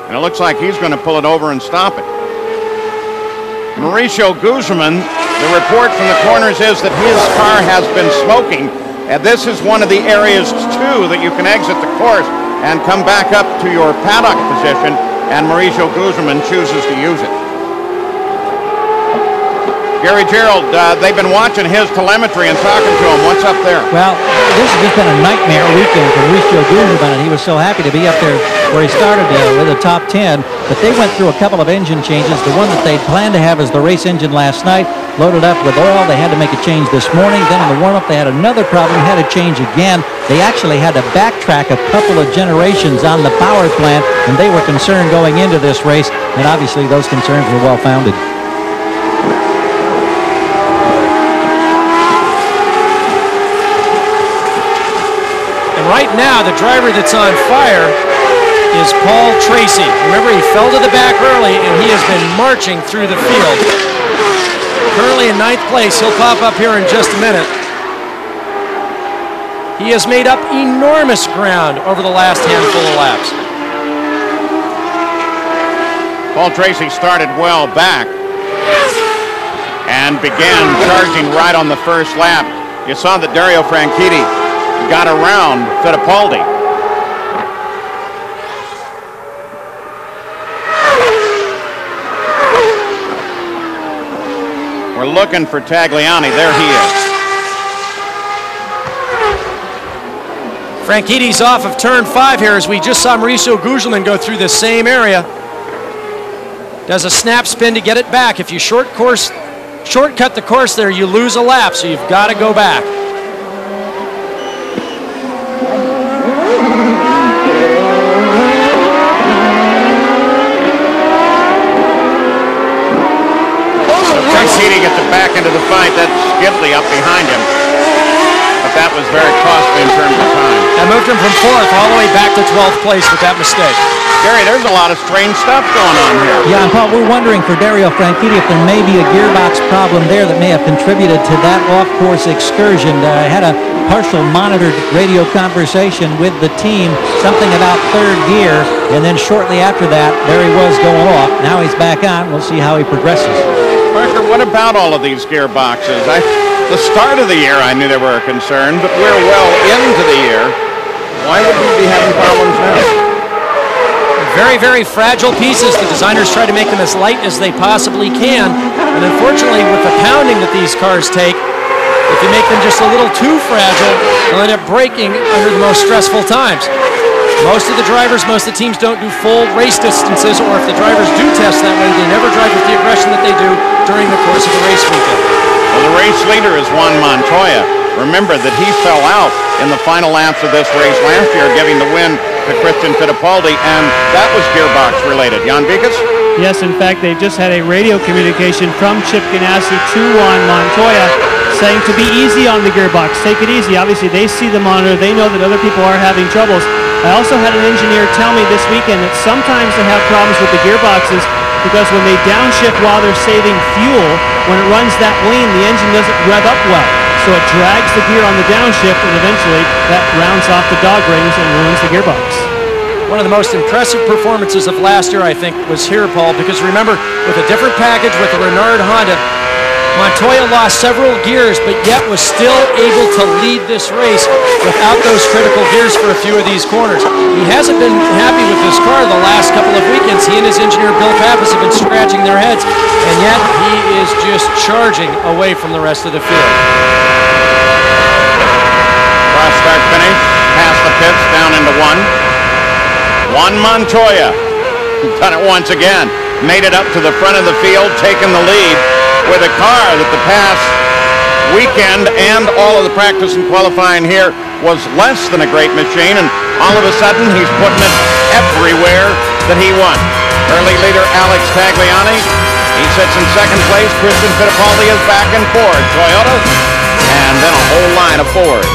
A: And it looks like he's going to pull it over and stop it. Mauricio Guzman, the report from the corners is that his car has been smoking. And this is one of the areas, too, that you can exit the course and come back up to your paddock position. And Mauricio Guzman chooses to use it. Gary Gerald, they've been watching his telemetry and talking to him. What's up there?
B: Well, this has just been a nightmare weekend for Mauricio Guzman, and he was so happy to be up there where he started with the top 10. But they went through a couple of engine changes. The one that they'd planned to have as the race engine last night, loaded up with oil. They had to make a change this morning. Then in the warm-up, they had another problem, had to change again. They actually had to backtrack a couple of generations on the power plant, and they were concerned going into this race, and obviously those concerns were well-founded.
C: Right now, the driver that's on fire is Paul Tracy. Remember, he fell to the back early, and he has been marching through the field. Currently in 9th place. He'll pop up here in just a minute. He has made up enormous ground over the last handful of laps.
A: Paul Tracy started well back and began charging right on the first lap. You saw that Dario Franchitti got around Fittipaldi. We're looking for Tagliani. There he is.
C: Franchitti's off of turn 5 here as we just saw Mauricio Guzman go through the same area. Does a snap spin to get it back. If you shortcut the course there, you lose a lap, so you've got to go back.
A: Franchitti gets it back into the fight. That's Skidley up behind him. But that was very costly in terms of time.
C: That moved him from 4th all the way back to 12th place with that mistake.
A: Gary, there's a lot of strange stuff going on here.
B: Yeah, and Paul, we're wondering for Dario Franchitti if there may be a gearbox problem there that may have contributed to that off-course excursion. I had a partial monitored radio conversation with the team, something about 3rd gear, and then shortly after that, there he was going off. Now he's back on. We'll see how he progresses.
A: Parker, what about all of these gearboxes? The start of the year, I knew they were a concern, but we're well into the year. Why would we be having problems now?
C: Very, very fragile pieces. The designers try to make them as light as they possibly can. And unfortunately, with the pounding that these cars take, if you make them just a little too fragile, they'll end up breaking under the most stressful times. Most of the drivers, most of the teams don't do full race distances, or if the drivers do test that way, they never drive with the aggression that they do during the course of the race weekend.
A: Well, the race leader is Juan Montoya. Remember that he fell out in the final laps of this race last year, giving the win to Christian Fittipaldi, and that was gearbox related. Jan Bikas?
E: Yes, in fact, they just had a radio communication from Chip Ganassi to Juan Montoya saying to be easy on the gearbox, take it easy. Obviously, they see the monitor. They know that other people are having troubles. I also had an engineer tell me this weekend that sometimes they have problems with the gearboxes because when they downshift while they're saving fuel, when it runs that lean, the engine doesn't rev up well. So it drags the gear on the downshift, and eventually that rounds off the dog rings and ruins the gearbox.
C: One of the most impressive performances of last year, I think, was here, Paul, because remember, with a different package with the Renard Honda, Montoya lost several gears, but yet was still able to lead this race without those critical gears for a few of these corners. He hasn't been happy with this car the last couple of weekends. He and his engineer, Bill Pappas, have been scratching their heads, and yet he is just charging away from the rest of the field.
A: Cross start finish, past the pits, down into 1. Juan Montoya, done it once again. Made it up to the front of the field, taken the lead. with a car that the past weekend and all of the practice and qualifying here was less than a great machine, and all of a sudden he's putting it everywhere that he won. Early leader Alex Tagliani, he sits in second place. Christian Fittipaldi is back in fourth. Toyota, and then a whole line of Fords.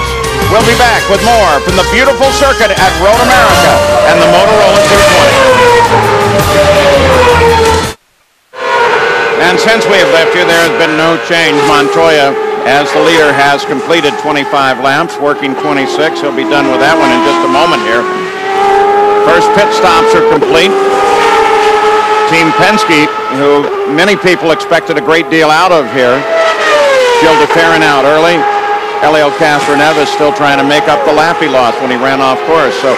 A: We'll be back with more from the beautiful circuit at Road America and the Motorola 220. And since we have left you, there has been no change. Montoya, as the leader, has completed 25 laps, working 26. He'll be done with that one in just a moment here. First pit stops are complete. Team Penske, who many people expected a great deal out of here. Gil DeFerrin out early. Helio Castroneves still trying to make up the lap he lost when he ran off course. So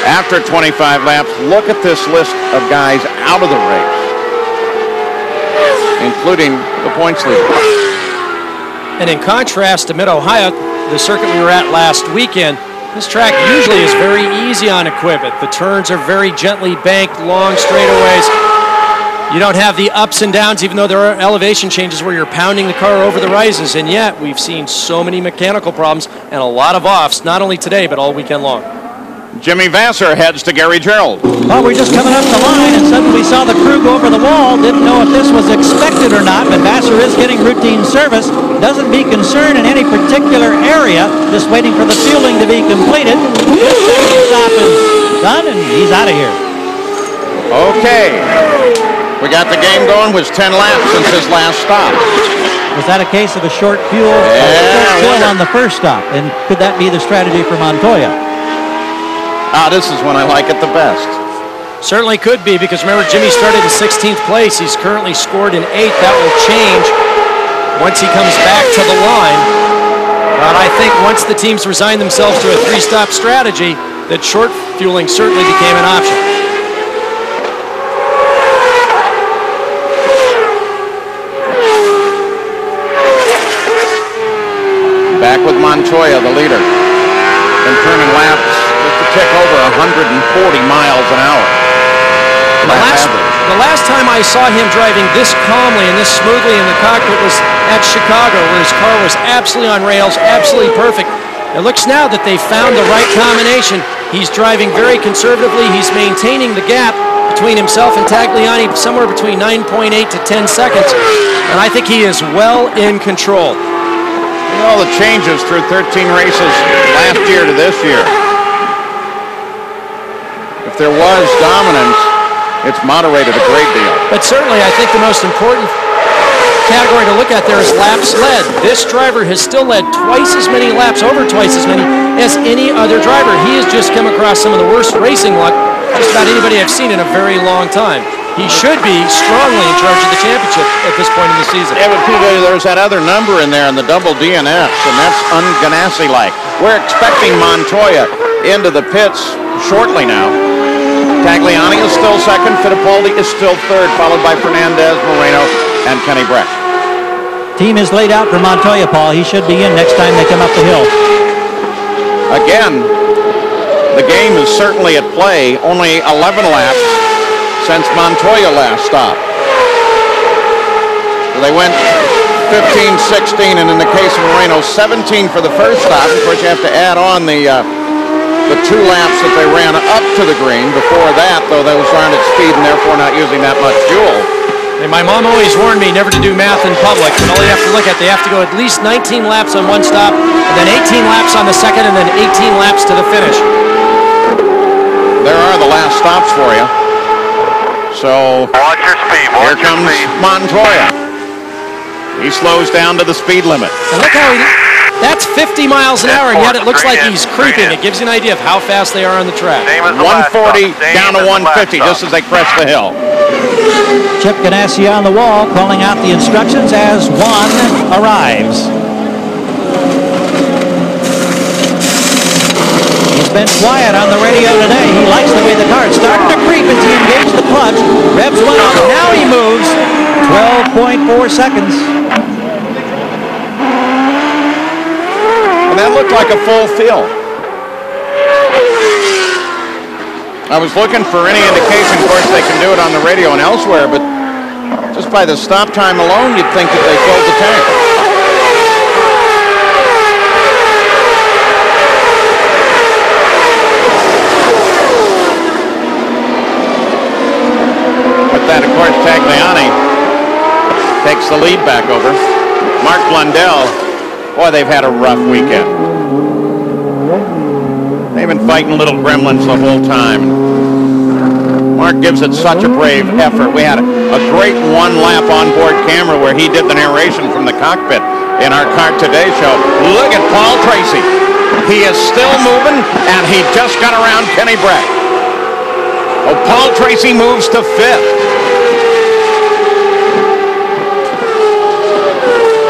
A: after 25 laps, look at this list of guys out of the race, including the points leader.
C: And in contrast to Mid-Ohio, the circuit we were at last weekend, this track usually is very easy on equipment. The turns are very gently banked, long straightaways. You don't have the ups and downs, even though there are elevation changes where you're pounding the car over the rises, and yet we've seen so many mechanical problems and a lot of offs, not only today, but all weekend long.
A: Jimmy Vasser heads to Gary Gerald.
B: Well, we're just coming up the line, and suddenly we saw the crew go over the wall. Didn't know if this was expected or not, but Vasser is getting routine service. Doesn't be concerned in any particular area, just waiting for the fueling to be completed. Stop is done, and he's out of here.
A: Okay. We got the game going. Was 10 laps since his last stop.
B: Was that a case of a short fuel on the first stop? And could that be the strategy for Montoya?
A: This is when I like it the best.
C: Certainly could be, because remember, Jimmy started in 16th place. He's currently scored in 8th. That will change once he comes back to the line. But I think once the teams resign themselves to a 3-stop strategy, that short fueling certainly became an option.
A: Back with Montoya, the leader. Been turning laps just a tick over 140 miles an hour.
C: The last time I saw him driving this calmly and this smoothly in the cockpit was at Chicago, where his car was absolutely on rails, absolutely perfect. It looks now that they found the right combination. He's driving very conservatively. He's maintaining the gap between himself and Tagliani somewhere between 9.8 to 10 seconds. And I think he is well in control.
A: All the changes through 13 races last year to this year. If there was dominance, it's moderated a great deal.
C: But certainly I think the most important category to look at there is laps led. This driver has still led twice as many laps, over twice as many, as any other driver. He has just come across some of the worst racing luck just about anybody I've seen in a very long time. He should be strongly in charge of the championship at this point in the season.
A: Yeah, but there's that other number in there in the double DNS, and that's un-Ganassi-like. We're expecting Montoya into the pits shortly now. Tagliani is still second. Fittipaldi is still third, followed by Fernandez, Moreno, and Kenny Breck.
B: Team is laid out for Montoya, Paul. He should be in next time they come up the hill.
A: Again, the game is certainly at play. Only 11 laps since Montoya last stopped. They went 15, 16, and in the case of Moreno, 17 for the first stop. Of course, you have to add on the 2 laps that they ran up to the green. Before that, though, those aren't at speed and therefore not using that much fuel.
C: And my mom always warned me never to do math in public. And all you have to look at, they have to go at least 19 laps on one stop, and then 18 laps on the second, and then 18 laps to the finish.
A: There are the last stops for you. So
H: watch your speed.
A: Here comes Montoya. He slows down to the speed limit.
C: And look how that's 50 miles an hour, and yet it looks like he's creeping. It gives you an idea of how fast they are on the track.
A: 140 down to 150 just as they crest the hill.
B: Chip Ganassi on the wall calling out the instructions as one arrives. He's been quiet on the radio today. He likes the way the car is starting to creep as he engaged the clutch. Revs went up. Now he moves. 12.4 seconds.
A: And that looked like a full fill. I was looking for any indication. Of course, they can do it on the radio and elsewhere, but Just by the stop time alone, you'd think that they filled the tank. With that, of course, Tagliani takes the lead back over. Mark Blundell, boy, they've had a rough weekend. They've been fighting little gremlins the whole time. Mark gives it such a brave effort. We had a great one-lap onboard camera where he did the narration from the cockpit in our Kart Today show. Look at Paul Tracy. He is still moving, and he just got around Kenny Brett. Oh, Paul Tracy moves to 5th.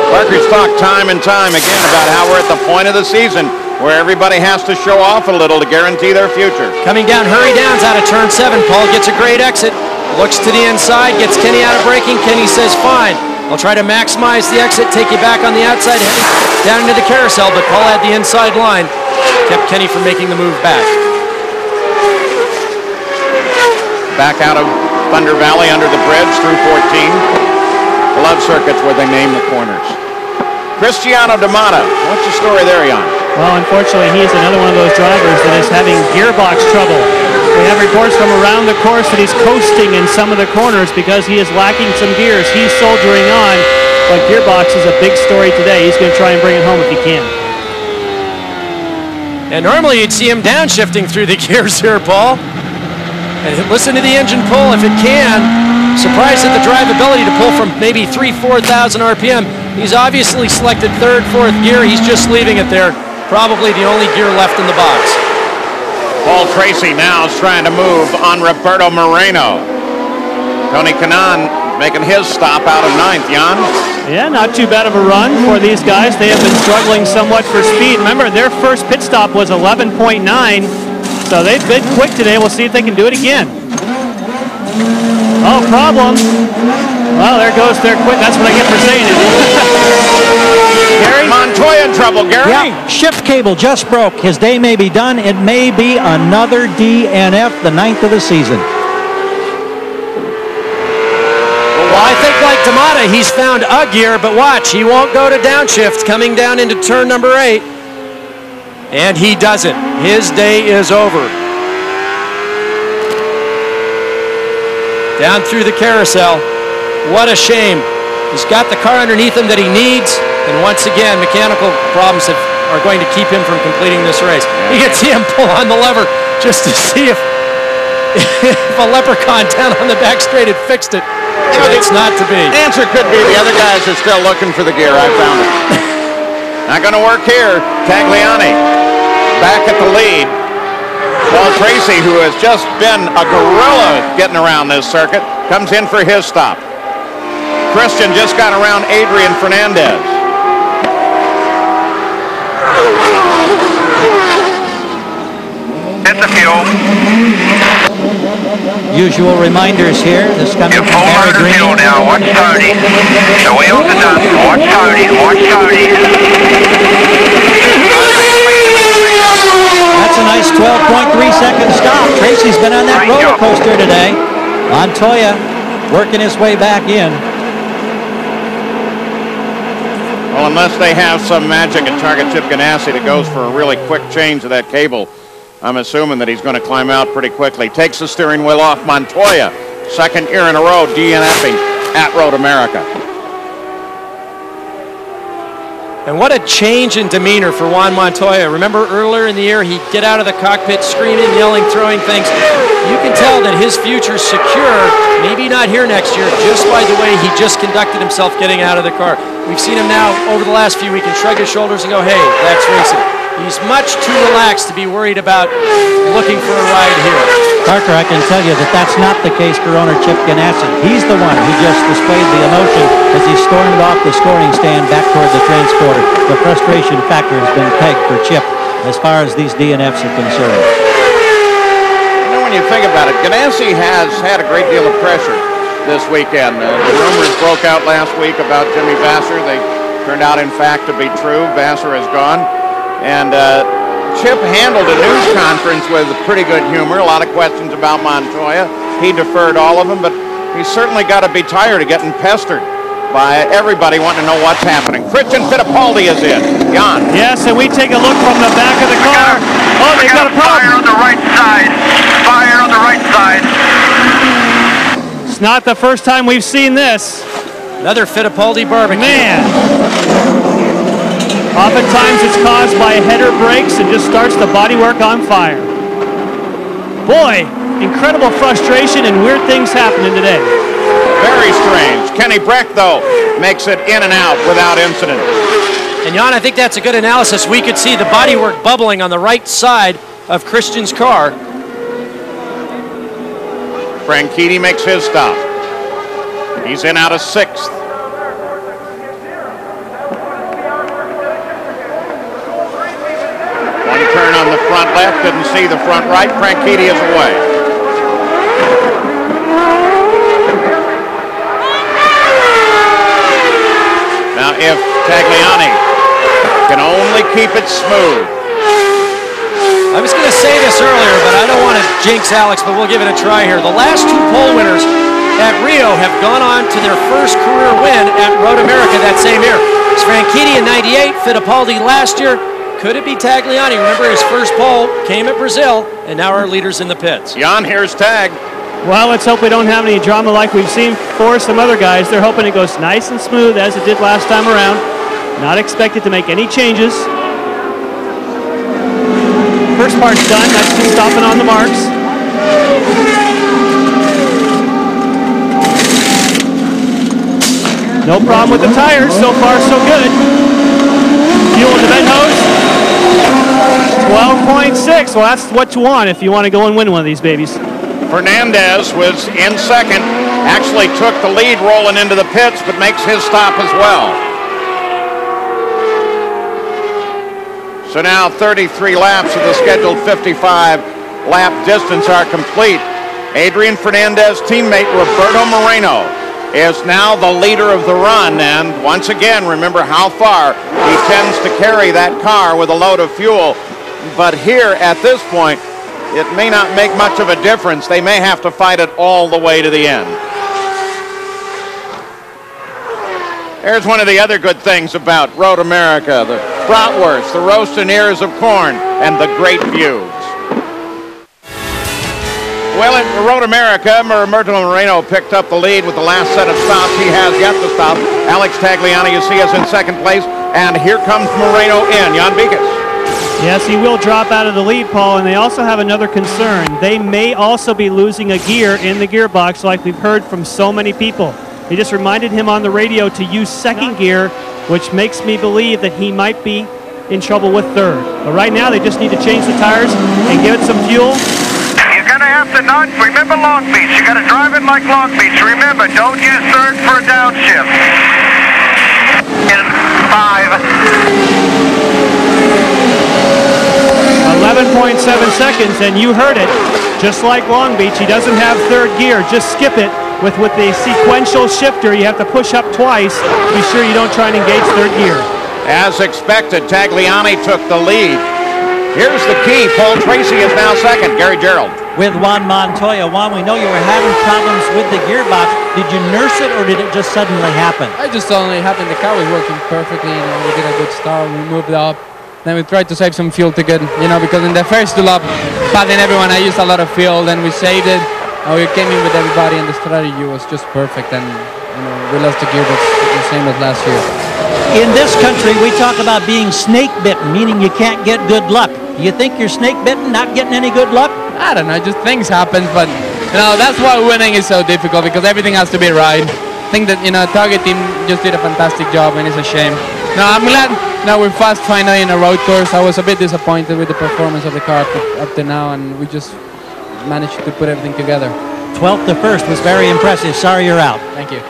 A: Parker's talked time and time again about how we're at the point of the season where everybody has to show off a little to guarantee their future.
C: Coming down, Hurry Downs out of turn 7. Paul gets a great exit, looks to the inside, gets Kenny out of braking. Kenny says, fine, I'll try to maximize the exit, take you back on the outside, heading down into the carousel, but Paul had the inside line, kept Kenny from making the move back.
A: Back out of Thunder Valley under the bridge through 14. Love circuits where they name the corners. Cristiano D'Amata, what's the story there, Jan?
E: Well, unfortunately, he's another one of those drivers that is having gearbox trouble. We have reports from around the course that he's coasting in some of the corners because he is lacking some gears. He's soldiering on, but gearbox is a big story today. He's going to try and bring it home if he can.
C: And normally you'd see him downshifting through the gears here, Paul. And listen to the engine pull if it can. Surprised at the drivability to pull from maybe 3,000–4,000 RPM. He's obviously selected 3rd, 4th gear. He's just leaving it there. Probably the only gear left in the box.
A: Paul Tracy now is trying to move on Roberto Moreno. Tony Kanaan making his stop out of 9th, Jan.
E: Yeah, not too bad of a run for these guys. They have been struggling somewhat for speed. Remember, their first pit stop was 11.9, so they've been quick today. We'll see if they can do it again. Oh, problem. Well, there goes their quit. That's what I get for saying it. Gary?
A: Montoya in trouble, Gary.
B: Yeah, shift cable just broke. His day may be done. It may be another DNF, the 9th of the season.
C: Well, I think like D'Amata, he's found a gear, but watch, he won't go to downshift coming down into turn number 8. And he doesn't. His day is over. Down through the carousel. What a shame. He's got the car underneath him that he needs, and once again, mechanical problems are going to keep him from completing this race. You can see him pull on the lever just to see if a leprechaun down on the back straight had fixed it. But it's not to be.
A: Answer could be the other guys are still looking for the gear. I found it. Not going to work here. Tagliani back at the lead. Paul Tracy, who has just been a gorilla getting around this circuit, comes in for his stop. Christian just got around Adrian Fernandez.
H: Hit the fuel.
B: Usual reminders here. This coming
H: You're
B: from
H: full
B: Barry
H: load of
B: Green.
H: fuel now. Watch Tony. The wheels are done. Watch Tony. Watch Tony.
B: That's a nice 12.3 second stop. Tracy's been on that roller coaster today. Montoya working his way back in.
A: Well, unless they have some magic at Target Chip Ganassi that goes for a really quick change of that cable, I'm assuming that he's going to climb out pretty quickly. Takes the steering wheel off Montoya. 2nd year in a row DNFing at Road America.
C: And what a change in demeanor for Juan Montoya. Remember earlier in the year, he'd get out of the cockpit screaming, yelling, throwing things. You can tell that his future's secure, maybe not here next year, just by the way he just conducted himself getting out of the car. We've seen him now over the last few weeks shrug his shoulders and go, hey, that's racing. He's much too relaxed to be worried about looking for a ride here.
B: Parker, I can tell you that that's not the case for owner Chip Ganassi. He's the one who just displayed the emotion as he stormed off the scoring stand back toward the transporter. The frustration factor has been pegged for Chip as far as these DNFs are concerned.
A: You know, when you think about it, Ganassi has had a great deal of pressure this weekend. The rumors broke out last week about Jimmy Vasser. They turned out, in fact, to be true. Vasser is gone. And Chip handled a news conference with pretty good humor. A lot of questions about Montoya. He deferred all of them, but He's certainly got to be tired of getting pestered by everybody wanting to know what's happening. Christian Fittipaldi is in. Jan.
E: Yes, and we take a look from the back of the car. Oh, they've got a problem.
H: Fire on the right side. Fire on the right side.
E: It's not the first time we've seen this.
C: Another Fittipaldi barbecue.
E: Man. Oftentimes it's caused by header brakes and just starts the bodywork on fire. Boy, incredible frustration and weird things happening today.
A: Very strange. Kenny Breck, though, makes it in and out without incident.
C: And Jan, I think that's a good analysis. We could see the bodywork bubbling on the right side of Christian's car.
A: Franchitti makes his stop. He's in out of 6th. One turn on the front left, didn't see the front right. Franchitti is away. Now, if Tagliani can only keep it smooth.
C: I was going to say this earlier, but I don't want to jinx Alex, but we'll give it a try here. The last 2 pole winners at Rio have gone on to their first career win at Road America that same year. It's Franchitti in '98, Fittipaldi last year. Could it be Tagliani? Remember, his first pole came at Brazil, and now our leader's in the pits.
A: Jan, here's Tag.
E: Well, let's hope we don't have any drama like we've seen for some other guys. They're hoping it goes nice and smooth as it did last time around. Not expected to make any changes. First part's done. That's just stopping on the marks. No problem with the tires. So far, so good. Fuel in the vent hose. 12.6. Well, that's what you want if you want to go and win one of these babies.
A: Fernandez was in 2nd, actually took the lead rolling into the pits, but makes his stop as well. So now 33 laps of the scheduled 55-lap distance are complete. Adrian Fernandez teammate Roberto Moreno is now the leader of the run, and once again, remember how far he tends to carry that car with a load of fuel. But here at this point, it may not make much of a difference. They may have to fight it all the way to the end. There's one of the other good things about Road America, the Bratwurst, the roasted ears of corn, and the great views. Well, at Road America, Roberto Moreno picked up the lead with the last set of stops. He has yet to stop. Alex Tagliani, you see, is in 2nd place, and here comes Moreno in. Jan Beekes.
E: Yes, he will drop out of the lead, Paul, and they also have another concern. They may also be losing a gear in the gearbox like we've heard from so many people. He just reminded him on the radio to use 2nd gear, which makes me believe that he might be in trouble with 3rd. But right now, they just need to change the tires and give it some fuel.
H: You're going to have to not remember Long Beach. You got to drive it like Long Beach. Remember, don't use 3rd for a downshift. In 5.
E: 11.7 seconds, and you heard it. Just like Long Beach, he doesn't have 3rd gear. Just skip it. With the sequential shifter, you have to push up twice to be sure you don't try and engage 3rd gear.
A: As expected, Tagliani took the lead. Here's the key. Paul Tracy is now 2nd. Gary Gerald.
B: With Juan Montoya. Juan, we know you were having problems with the gearbox. Did you nurse it, or did it just suddenly happen?
J: It just suddenly happened. The car was working perfectly. We did a good start. We moved up. Then we tried to save some fuel to get, because in the first 2 laps, passing everyone, I used a lot of fuel. Then we saved it. We came in with everybody, and the strategy was just perfect. And we lost the gearbox the same as last year.
B: In this country, we talk about being snake bitten, meaning you can't get good luck. Do you think you're snake bitten, not getting any good luck?
J: I don't know. Just things happen, but that's why winning is so difficult, because everything has to be right. I think that Target team just did a fantastic job, and it's a shame. No, I'm glad. Now we're fast finally in a road course. I was a bit disappointed with the performance of the car up to now, and we just managed to put everything together.
B: 12th to 1st was very impressive. Sorry you're out.
J: Thank you.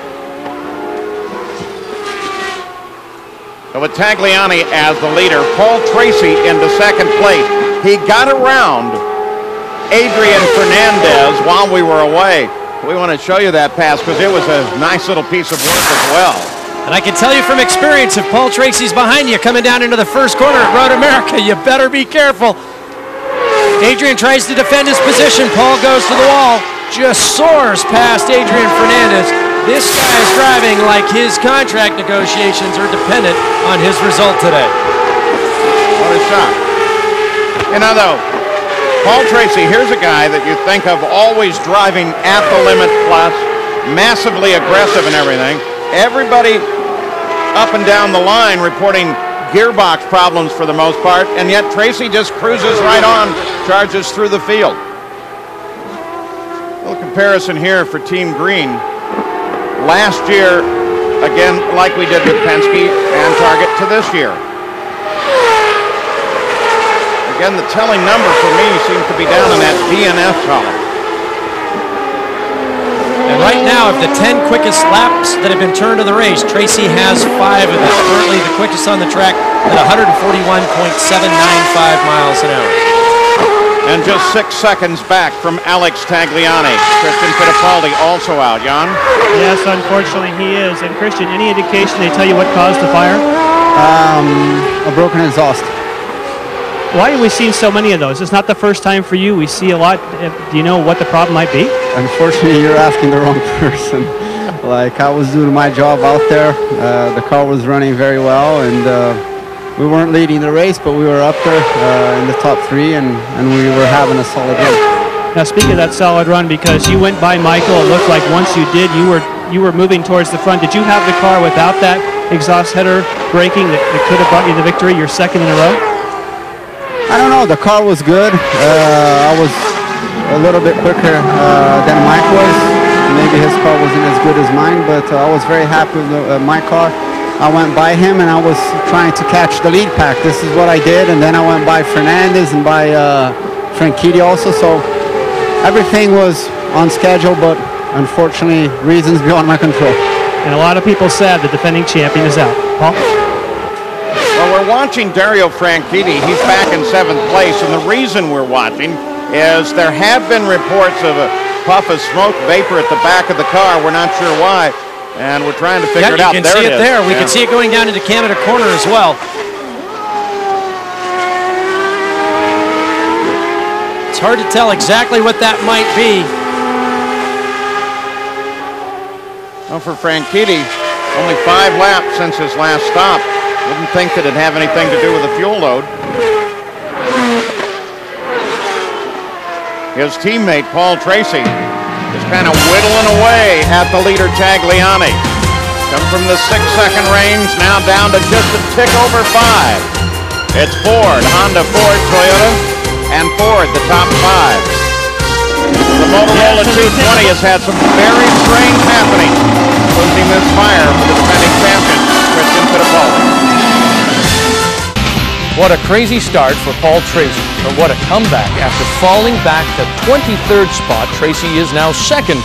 A: So with Tagliani as the leader, Paul Tracy into 2nd place. He got around Adrian Fernandez while we were away. We want to show you that pass because it was a nice little piece of work as well.
C: And I can tell you from experience, if Paul Tracy's behind you coming down into the 1st corner at Road America, you better be careful. Adrian tries to defend his position. Paul goes to the wall. just soars past Adrian Fernandez. This guy is driving like his contract negotiations are dependent on his result today.
A: What a shot. You know, though, Paul Tracy, here's a guy that you think of always driving at the limit plus, massively aggressive and everything. Everybody up and down the line reporting gearbox problems for the most part, and yet Tracy just cruises right on, charges through the field. A little comparison here for Team Green. Last year, again, like we did with Penske and Target, to this year. Again, the telling number for me seems to be down in that DNF column.
C: And right now, of the 10 quickest laps that have been turned of the race, Tracy has 5 of them. Currently the quickest on the track at 141.795 miles an hour.
A: And just 6 seconds back from Alex Tagliani. Christian Fittipaldi also out. Jan?
E: Yes, unfortunately he is. And Christian, any indication they tell you what caused the fire?
I: A broken exhaust.
E: Why are we seeing so many of those? It's not the first time for you. We see a lot. Do you know what the problem might be?
I: Unfortunately, you're asking the wrong person. Like, I was doing my job out there. The car was running very well, and we weren't leading the race, but we were up there in the top 3, and we were having a solid run.
E: Now, speaking of that solid run, because you went by Michael, it looked like once you did, you were moving towards the front. Did you have the car without that exhaust header braking that could have brought you the victory, your second in a row?
I: I don't know. The car was good. I was a little bit quicker than Mike was. Maybe his car wasn't as good as mine, but I was very happy with my car. I went by him, and I was trying to catch the lead pack. This is what I did, and then I went by Fernandez and by Franchitti also. So everything was on schedule, but unfortunately, reasons beyond my control.
E: And a lot of people said the defending champion is out. Paul?
A: Well, we're watching Dario Franchitti. He's back in 7th place, and the reason we're watching is there have been reports of a puff of smoke vapor at the back of the car. We're not sure why, and we're trying to figure it out.
C: You can see it there. We can see it going down into Canada Corner as well. It's hard to tell exactly what that might be.
A: Well, for Franchitti, only 5 laps since his last stop. Wouldn't think that it'd have anything to do with the fuel load. His teammate, Paul Tracy, is kind of whittling away at the leader, Tagliani. Come from the 6-second range, now down to just a tick over 5. It's Ford, Honda, Ford, Toyota, and Ford, the top 5. The Motorola 220 has had some very strange happenings, including this fire for the defending champion, Christian Fittipaldi.
D: What a crazy start for Paul Tracy, but what a comeback. After falling back to 23rd spot, Tracy is now 2nd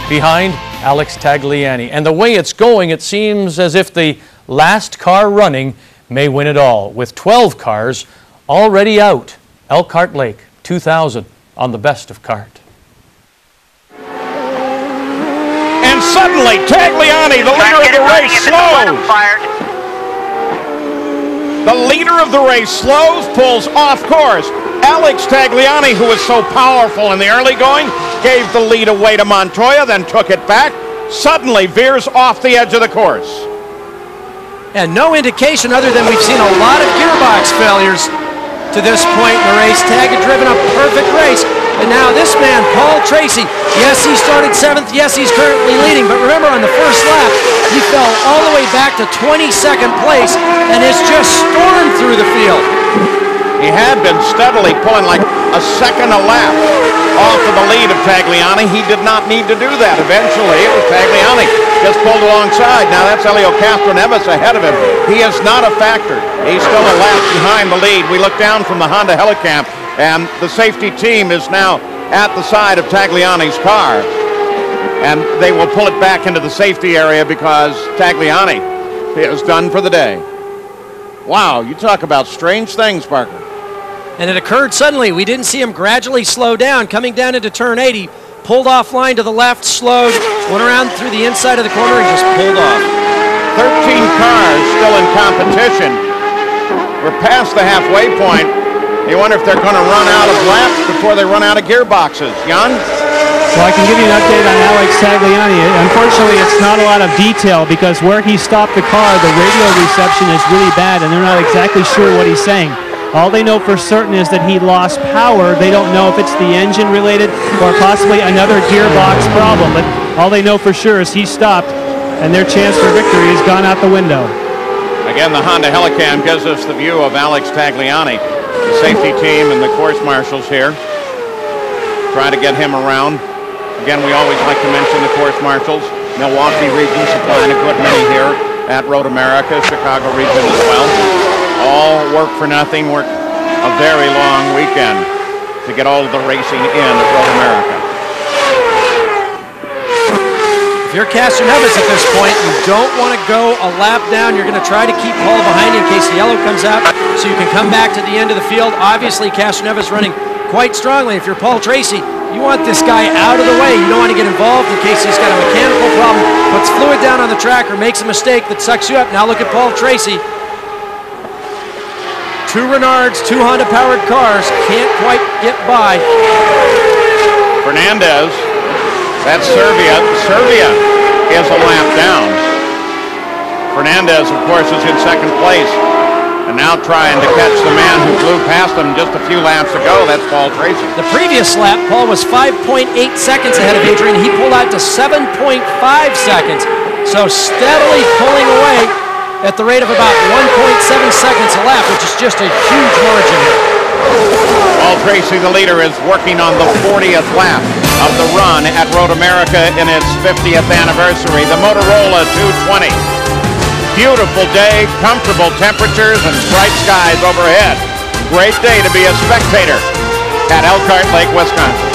D: behind Alex Tagliani. And the way it's going, it seems as if the last car running may win it all, with 12 cars already out. Elkhart Lake 2000 on the Best of Kart.
A: And suddenly, Tagliani, the leader of the race, slows. The leader of the race slows, pulls off course. Alex Tagliani, who was so powerful in the early going, gave the lead away to Montoya, then took it back, suddenly veers off the edge of the course.
C: And no indication other than we've seen a lot of gearbox failures to this point in the race. Tag had driven a perfect race, and now this man, Paul Tracy, yes, he started 7th, yes, he's currently leading, but remember on the first lap, he fell all the way back to 22nd place and has just stormed through the field.
A: He had been steadily pulling like a second a lap off of the lead of Tagliani. He did not need to do that. Eventually, it was Tagliani just pulled alongside. Now that's Helio Castroneves ahead of him. He is not a factor. He's still a lap behind the lead. We look down from the Honda Helicamp, and the safety team is now at the side of Tagliani's car. And they will pull it back into the safety area because Tagliani is done for the day. Wow, you talk about strange things, Parker.
C: And it occurred suddenly. We didn't see him gradually slow down. Coming down into turn 80, pulled offline to the left, slowed, went around through the inside of the corner and just pulled off.
A: 13 cars still in competition. We're past the halfway point. You wonder if they're going to run out of laps before they run out of gearboxes. Jan?
E: Well, I can give you an update on Alex Tagliani. Unfortunately, it's not a lot of detail because where he stopped the car, the radio reception is really bad, and they're not exactly sure what he's saying. All they know for certain is that he lost power. They don't know if it's the engine related or possibly another gearbox problem, but all they know for sure is he stopped, and their chance for victory has gone out the window.
A: Again, the Honda Helicam gives us the view of Alex Tagliani, the safety team and the course marshals here. Try to get him around. Again, we always like to mention the course marshals. Milwaukee region supplying a good many here at Road America, Chicago region as well. All work for nothing, work a very long weekend to get all of the racing in at Road America.
C: If you're Castroneves at this point, you don't want to go a lap down. You're going to try to keep Paul behind you in case the yellow comes out so you can come back to the end of the field. Obviously, Castroneves running quite strongly. If you're Paul Tracy, you want this guy out of the way. You don't want to get involved in case he's got a mechanical problem, puts fluid down on the track, or makes a mistake that sucks you up. Now look at Paul Tracy. 2 Renards, 2 Honda-powered cars, can't quite get by.
A: Fernandez, that's Serbia. Serbia is a lap down. Fernandez, of course, is in second place. And now trying to catch the man who flew past him just a few laps ago. That's Paul Tracy.
C: The previous lap, Paul was 5.8 seconds ahead of Adrian. He pulled out to 7.5 seconds. So steadily pulling away at the rate of about 1.7 seconds a lap, which is just a huge margin here.
A: Paul Tracy, the leader, is working on the 40th lap of the run at Road America in its 50th anniversary. The Motorola 220. Beautiful day, comfortable temperatures, and bright skies overhead. Great day to be a spectator at Elkhart Lake, Wisconsin.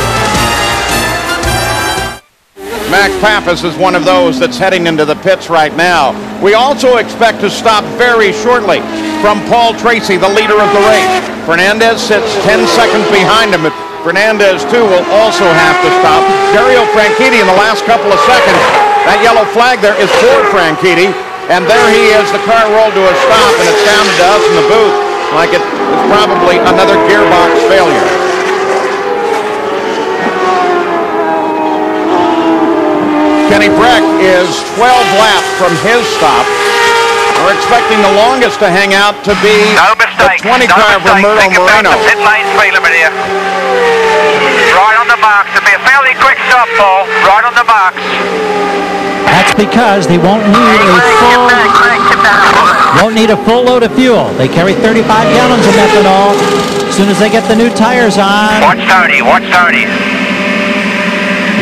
A: Mack Pappas is one of those that's heading into the pits right now. We also expect to stop very shortly from Paul Tracy, the leader of the race. Fernandez sits 10 seconds behind him. Fernandez, too, will also have to stop. Dario Franchitti in the last couple of seconds. That yellow flag there is for Franchitti. And there he is, the car rolled to a stop, and it sounded to us in the booth like it was probably another gearbox failure. Kenny Breck is 12 laps from his stop. We're expecting the longest to hang out to be the 20 car of Roberto Moreno.
H: Pit lane speed limit here. Right on the box. It'll be a fairly quick stop, Paul. Right on the box.
B: That's because they won't need a full load of fuel. They carry 35 gallons of methanol. As soon as they get the new tires on.
H: Watch Tony, watch Tony.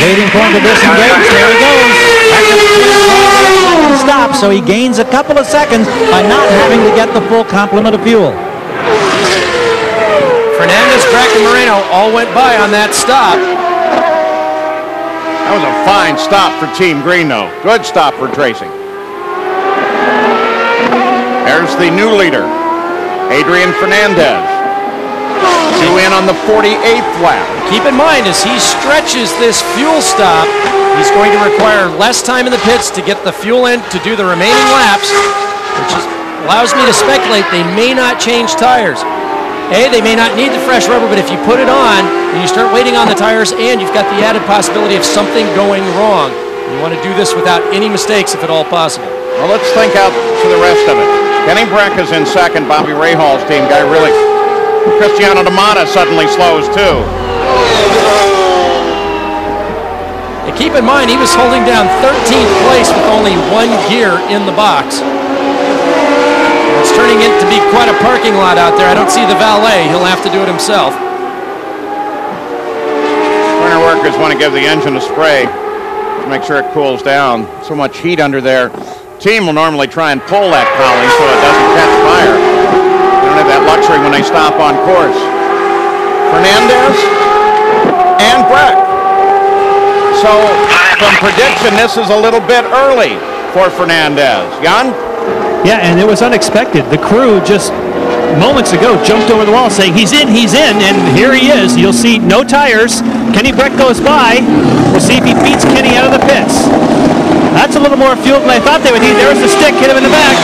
B: Waiting for him to disengage. There he goes. Stop. So he gains a couple of seconds by not having to get the full complement of fuel.
C: Fernandez, Breck, and Moreno all went by on that stop.
A: That was a fine stop for Team Green, though. Good stop for Tracy. There's the new leader, Adrian Fernandez. 2 in on the 48th lap.
C: Keep in mind, as he stretches this fuel stop, he's going to require less time in the pits to get the fuel in to do the remaining laps, which allows me to speculate they may not change tires. They may not need the fresh rubber, but if you put it on and you start waiting on the tires, and you've got the added possibility of something going wrong, you want to do this without any mistakes if at all possible.
A: Well, let's think out to the rest of it. Kenny Breck is in second. Bobby Rahal's team guy really. Cristiano D'Amata suddenly slows too.
C: And keep in mind, he was holding down 13th place with only 1 gear in the box. It's turning into be quite a parking lot out there. I don't see the valet. He'll have to do it himself.
A: Corner workers want to give the engine a spray to make sure it cools down. So much heat under there. Team will normally try and pull that cowling so it doesn't catch fire. They don't have that luxury when they stop on course. Fernandez and Breck. So from prediction, this is a little bit early for Fernandez. Jan?
E: Yeah, and it was unexpected. The crew just moments ago jumped over the wall saying, he's in, and here he is. You'll see no tires. Kenny Breck goes by. We'll see if he beats Kenny out of the pits. That's a little more fuel than I thought they would need. There's the stick, hit him in the back.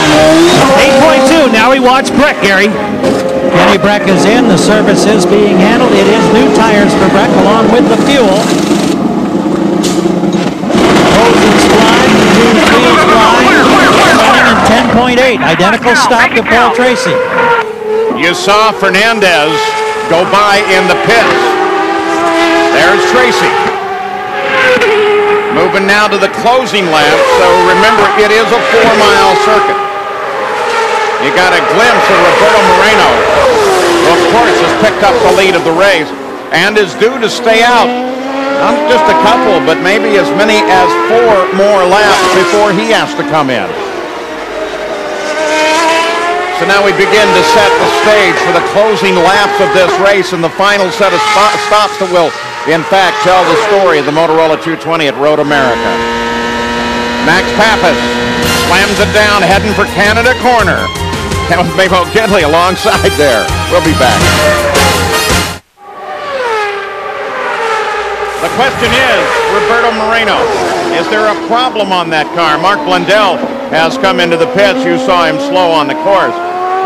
E: 8.2, now we watch Breck, Gary.
B: Kenny Breck is in, the service is being handled. It is new tires for Breck along with the fuel. 1:14.8, identical stop to Paul Tracy.
A: You saw Fernandez go by in the pits. There's Tracy. Moving now to the closing lap, so remember it is a 4-mile circuit. You got a glimpse of Roberto Moreno, who of course has picked up the lead of the race and is due to stay out. Not just a couple, but maybe as many as 4 more laps before he has to come in. So now we begin to set the stage for the closing laps of this race and the final set of stops that will, in fact, tell the story of the Motorola 220 at Road America. Max Pappas slams it down, heading for Canada corner. That was Mabel Gidley alongside there. We'll be back. The question is, Roberto Moreno, is there a problem on that car? Mark Blundell has come into the pits. You saw him slow on the course.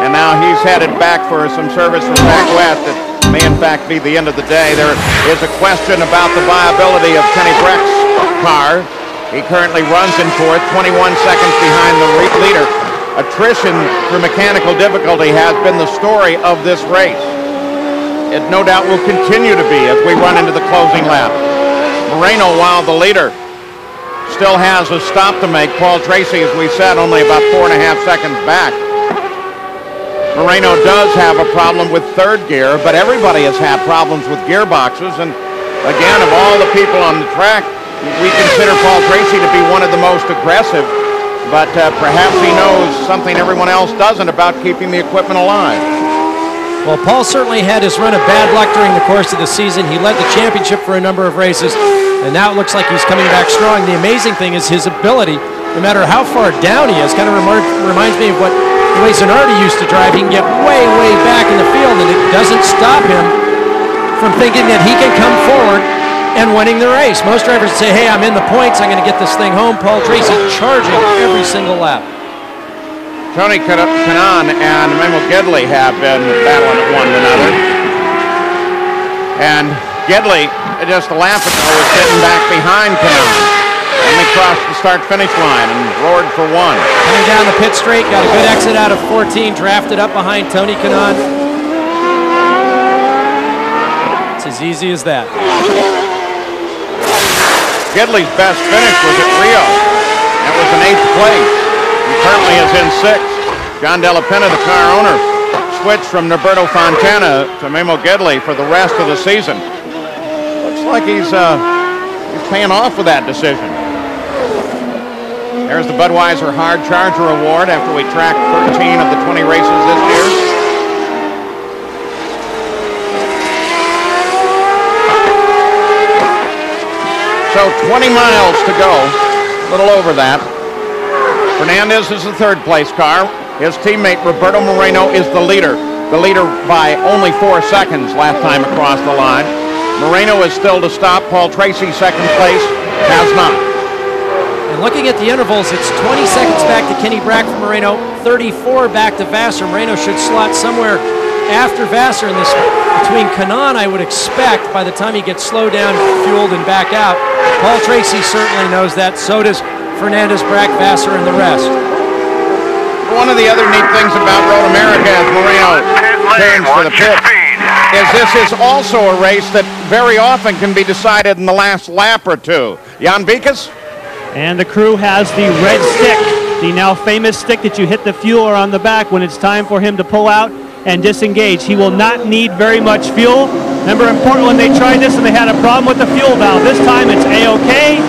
A: And now he's headed back for some service from back west. It may in fact be the end of the day. There is a question about the viability of Kenny Breck's car. He currently runs in fourth, 21 seconds behind the leader. Attrition through mechanical difficulty has been the story of this race. It no doubt will continue to be as we run into the closing lap. Moreno, while the leader, still has a stop to make. Paul Tracy, as we said, only about 4.5 seconds back. Moreno does have a problem with third gear, but everybody has had problems with gearboxes. And again, of all the people on the track, we consider Paul Tracy to be one of the most aggressive, but perhaps he knows something everyone else doesn't about keeping the equipment alive.
C: Well, Paul certainly had his run of bad luck during the course of the season. He led the championship for a number of races, and now it looks like he's coming back strong. The amazing thing is his ability, no matter how far down he is, kind of reminds me of what the way Zanardi used to drive. He can get way, way back in the field, and it doesn't stop him from thinking that he can come forward and winning the race. Most drivers say, hey, I'm in the points, I'm going to get this thing home. Paul Tracy charging every single lap.
A: Tony Kanaan and Memo Gidley have been battling at one another. And Gidley, just a lap ago, was sitting back behind Kanaan. Only crossed the start-finish line and roared for one.
C: Coming down the pit straight, got a good exit out of 14, drafted up behind Tony Kanaan. It's as easy as that.
A: Gidley's best finish was at Rio. That was in 8th place. He currently is in 6th. John Della Penna, the car owner, switched from Norberto Fontana to Memo Gidley for the rest of the season. Looks like he's paying off with that decision. There's the Budweiser Hard Charger Award after we tracked 13 of the 20 races this year. So 20 miles to go, a little over that. Fernandez is the 3rd place car. His teammate Roberto Moreno is the leader by only 4 seconds last time across the line. Moreno is still to stop. Paul Tracy, 2nd place, has not.
C: And looking at the intervals, it's 20 seconds back to Kenny Brack from Moreno, 34 back to Vassar. Moreno should slot somewhere after Vassar in this. Between Kanaan, I would expect, by the time he gets slowed down, fueled, and back out. Paul Tracy certainly knows that. So does Fernandez, Brack, Vassar, and the rest.
A: One of the other neat things about Road America, as Moreno turns for the pit, is this is also a race that very often can be decided in the last lap or two. Jan Beekes?
E: And the crew has the red stick, the now famous stick that you hit the fueler on the back when it's time for him to pull out and disengage. He will not need very much fuel. Remember in Portland they tried this and they had a problem with the fuel valve. This time it's A-OK.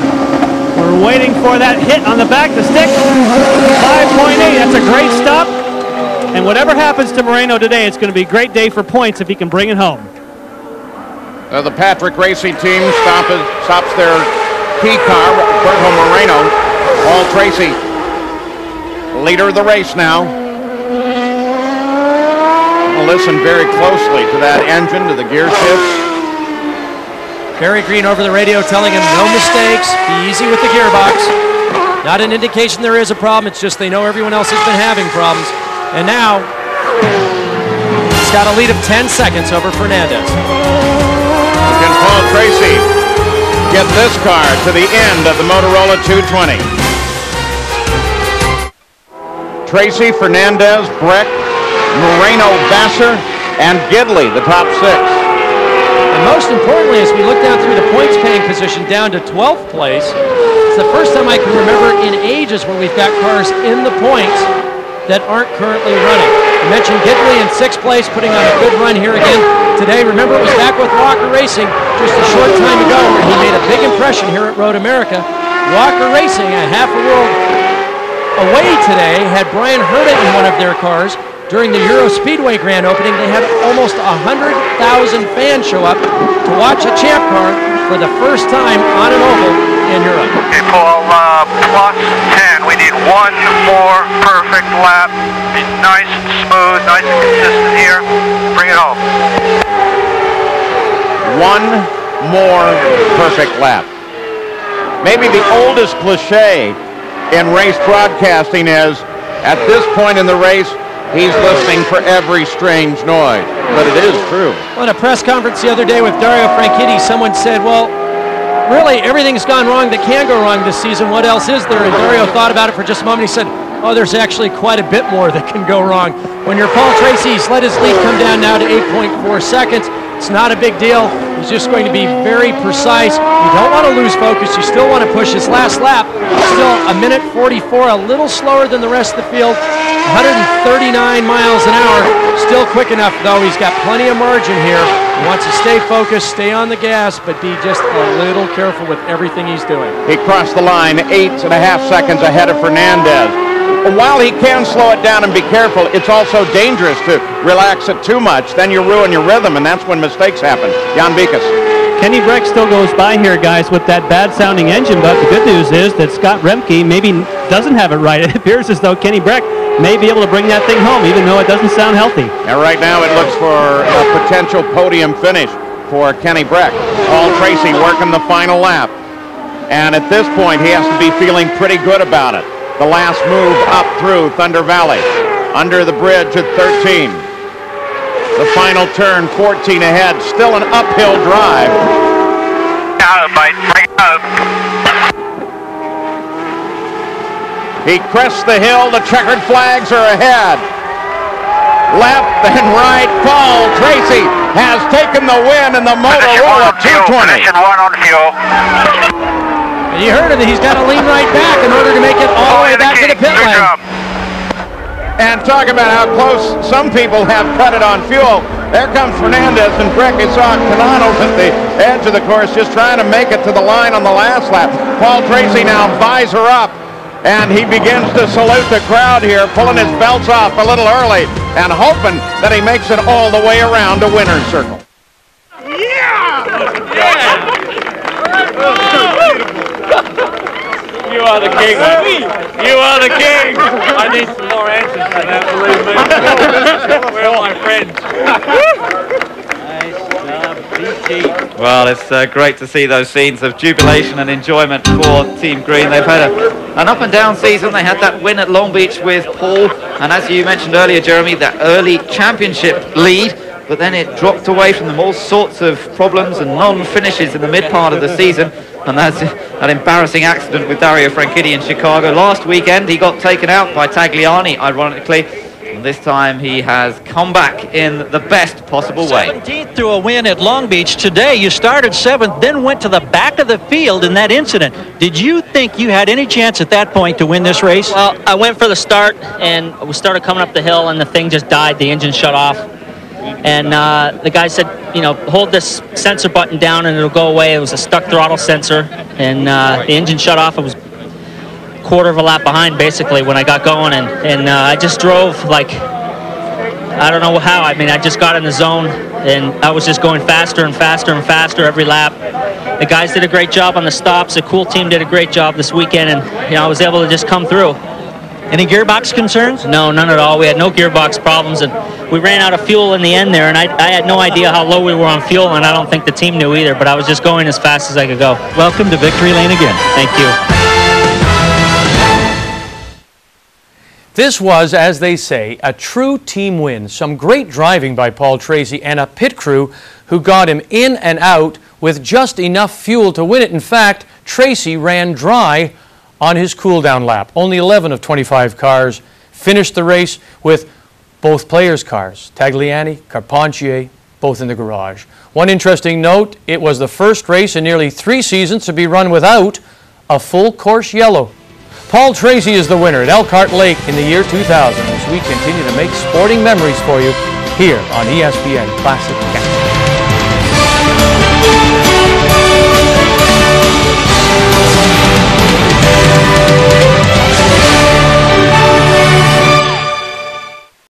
E: We're waiting for that hit on the back, the stick. 5.8, that's a great stop. And whatever happens to Moreno today, it's going to be a great day for points if he can bring it home.
A: The Patrick Racing team stops their key car, Roberto Moreno. Paul Tracy, leader of the race now. We'll listen very closely to that engine, to the gear shifts.
C: Barry Green over the radio telling him no mistakes, be easy with the gearbox. Not an indication there is a problem, it's just they know everyone else has been having problems. And now, he's got a lead of 10 seconds over Fernandez.
A: Can Paul Tracy get this car to the end of the Motorola 220? Tracy, Fernandez, Breck, Moreno, Vassar, and Gidley, the top 6.
C: And most importantly, as we look down through the points paying position down to 12th place, it's the first time I can remember in ages where we've got cars in the points that aren't currently running. I mentioned Gidley in 6th place, putting on a good run here again today. Remember, it was back with Walker Racing just a short time ago where he made a big impression here at Road America. Walker Racing, a half a world away today, had Brian Hurta in one of their cars. During the Euro Speedway grand opening, they had almost 100,000 fans show up to watch a champ car for the first time on an oval in Europe.
H: Okay, Paul, plus 10. We need one more perfect lap. Be nice and smooth, nice and consistent here. Bring it home.
A: One more perfect lap. Maybe the oldest cliche in race broadcasting is, at this point in the race, he's listening for every strange noise, but it is true.
C: Well, in a press conference the other day with Dario Franchitti, someone said, well, really, everything's gone wrong that can go wrong this season. What else is there? And Dario thought about it for just a moment. He said, oh, there's actually quite a bit more that can go wrong. When you're Paul Tracy, he's let his lead come down now to 8.4 seconds. It's not a big deal. He's just going to be very precise. You don't want to lose focus. You still want to push his last lap. Still a minute 44, a little slower than the rest of the field. 139 miles an hour. Still quick enough, though. He's got plenty of margin here. He wants to stay focused, stay on the gas, but be just a little careful with everything he's doing.
A: He crossed the line 8.5 seconds ahead of Fernandez. While he can slow it down and be careful, it's also dangerous to relax it too much. Then you ruin your rhythm, and that's when mistakes happen. Jan Beekes.
E: Kenny Breck still goes by here, guys, with that bad-sounding engine, but the good news is that Scott Remke maybe doesn't have it right. It appears as though Kenny Breck may be able to bring that thing home, even though it doesn't sound healthy.
A: Now, right now, it looks for a potential podium finish for Kenny Breck. Paul Tracy working the final lap. And at this point, he has to be feeling pretty good about it. The last move up through Thunder Valley. Under the bridge at 13. The final turn, 14 ahead. Still an uphill drive.
H: Out, mate. Bring it home.
A: He crests the hill. The checkered flags are ahead. Left and right. Paul Tracy has taken the win in the Motorola 220.
H: Position 1 on fuel.
C: You heard it. He's got to lean right back in order to make it all the way back to the pit lane.
A: And talk about how close some people have cut it on fuel. There comes Fernandez and Breck. You saw Cananos at the edge of the course just trying to make it to the line on the last lap. Paul Tracy now visor up, and he begins to salute the crowd here, pulling his belts off a little early and hoping that he makes it all the way around to winner's circle.
K: You are the king, man. You are the king. I need some more answers to that, believe me. Where are my friends?
L: Well, it's great to see those scenes of jubilation and enjoyment for Team Green. They've had an up and down season. They had that win at Long Beach with Paul, and as you mentioned earlier, Jeremy, that early championship lead, but then it dropped away from them. All sorts of problems and non-finishes in the mid part of the season. And that's an embarrassing accident with Dario Franchitti in Chicago. Last weekend, he got taken out by Tagliani, ironically. And this time, he has come back in the best possible way.
B: 17th to a win at Long Beach. Today, you started 7th, then went to the back of the field in that incident. Did you think you had any chance at that point to win this race?
M: Well, I went for the start, and we started coming up the hill, and the thing just died. The engine shut off. And the guy said, you know, hold this sensor button down and it'll go away. It was a stuck throttle sensor, and the engine shut off. It was a quarter of a lap behind, basically, when I got going. And I just drove like, I don't know how. I mean, I just got in the zone, and I was just going faster and faster and faster every lap. The guys did a great job on the stops. The Cool team did a great job this weekend, and, you know, I was able to just come through.
B: Any gearbox concerns?
M: No, none at all. We had no gearbox problems, and we ran out of fuel in the end there, and I had no idea how low we were on fuel, and I don't think the team knew either, but I was just going as fast as I could go.
B: Welcome to Victory Lane again.
M: Thank you.
D: This was, as they say, a true team win. Some great driving by Paul Tracy and a pit crew who got him in and out with just enough fuel to win it. In fact, Tracy ran dry on his cool-down lap. Only 11 of 25 cars finished the race with both players' cars, Tagliani, Carpentier, both in the garage. One interesting note, it was the first race in nearly 3 seasons to be run without a full course yellow. Paul Tracy is the winner at Elkhart Lake in the year 2000 as we continue to make sporting memories for you here on ESPN Classic Canada.